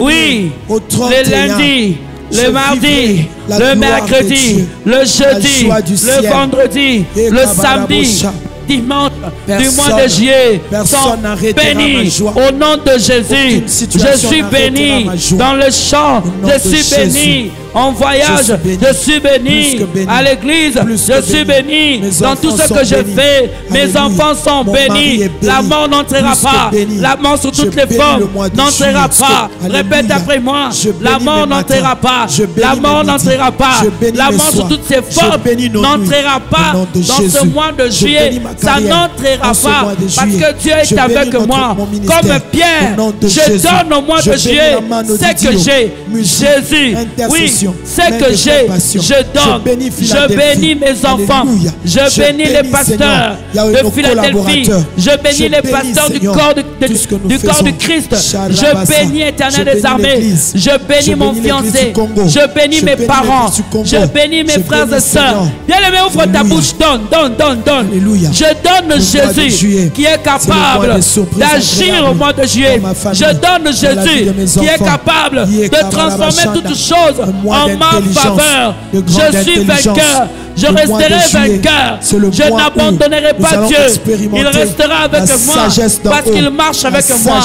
Oui, les lundis, le mardi, le mercredi, le jeudi, le vendredi, le samedi, dimanche du mois de juillet sont bénis au nom de Jésus. Je suis béni dans le champ, je suis béni en voyage, je suis béni à l'église, je suis béni dans tout ce que je fais. Mes enfants sont bénis. La mort n'entrera pas. La mort sous toutes les formes n'entrera pas. Répète après moi. La mort n'entrera pas. La mort n'entrera pas. La mort sous toutes ses formes n'entrera pas dans ce mois de juillet. Ça n'entrera pas parce que Dieu est avec moi. Comme Pierre, je donne au mois de juillet ce que j'ai. Jésus, oui, ce que j'ai, je donne. Je bénis mes enfants. Je bénis les pasteurs de Philadelphie. Je bénis les pasteurs du corps du Christ. Je bénis Éternel des armées. Je bénis mon fiancé. Je bénis mes parents. Je bénis mes frères et sœurs. Bien-aimé, ouvre ta bouche. Donne. Je donne Jésus qui est capable d'agir au mois de juillet. Je donne Jésus qui est capable de transformer toutes choses en ma faveur. Je suis vainqueur. Je resterai vainqueur. Je n'abandonnerai pas Dieu. Il restera avec moi parce qu'il marche avec moi.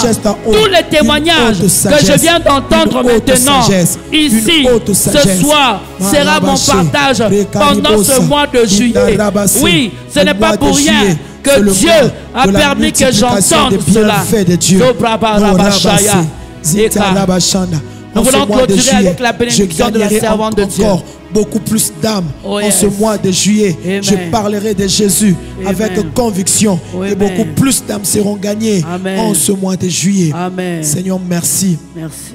Tous les témoignages que je viens d'entendre maintenant ici, ce soir, sera mon partage pendant ce mois de juillet. Oui, ce n'est pas pour rien que Dieu a permis que j'entende cela. Nous voulons clôturer avec la bénédiction de la servante de Dieu. Beaucoup plus d'âmes en ce mois de juillet. Amen. Je parlerai de Jésus avec conviction. Et beaucoup plus d'âmes seront gagnées en ce mois de juillet. Amen. Seigneur, merci.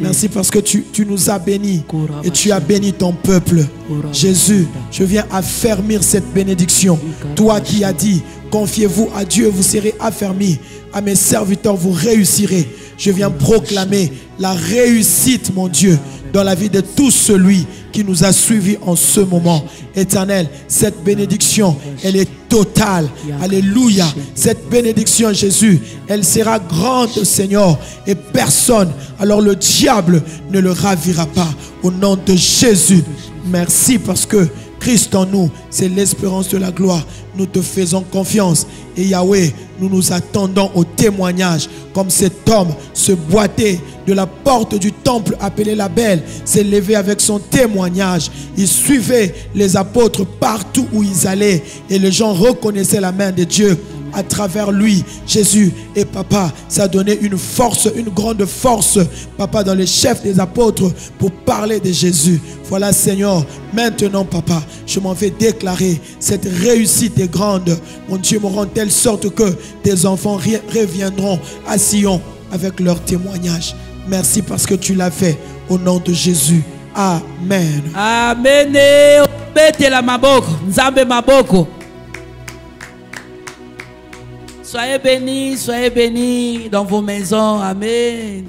Merci parce que tu nous as bénis et tu as béni ton peuple. Jésus, je viens affermir cette bénédiction. Toi qui as dit, confiez-vous à Dieu, vous serez affermis. À mes serviteurs, vous réussirez. Je viens proclamer la réussite, mon Dieu, dans la vie de tout celui qui nous a suivis en ce moment. Éternel, cette bénédiction, elle est totale. Alléluia. Cette bénédiction, Jésus, elle sera grande, Seigneur, et personne, alors le diable ne le ravira pas. Au nom de Jésus, merci parce que Christ en nous, c'est l'espérance de la gloire. Nous te faisons confiance. Et Yahweh, nous nous attendons au témoignage. Comme cet homme, ce boiteux de la porte du temple appelé la Belle, s'est levé avec son témoignage. Il suivait les apôtres partout où ils allaient. Et les gens reconnaissaient la main de Dieu à travers lui. Jésus et Papa, ça a donné une force, une grande force, Papa, dans les chefs des apôtres pour parler de Jésus. Voilà, Seigneur, maintenant, Papa, je m'en vais déclarer cette réussite est grande. Mon Dieu me rend telle sorte que tes enfants reviendront à Sion avec leur témoignage. Merci parce que tu l'as fait au nom de Jésus. Amen. Amen. Soyez bénis dans vos maisons. Amen.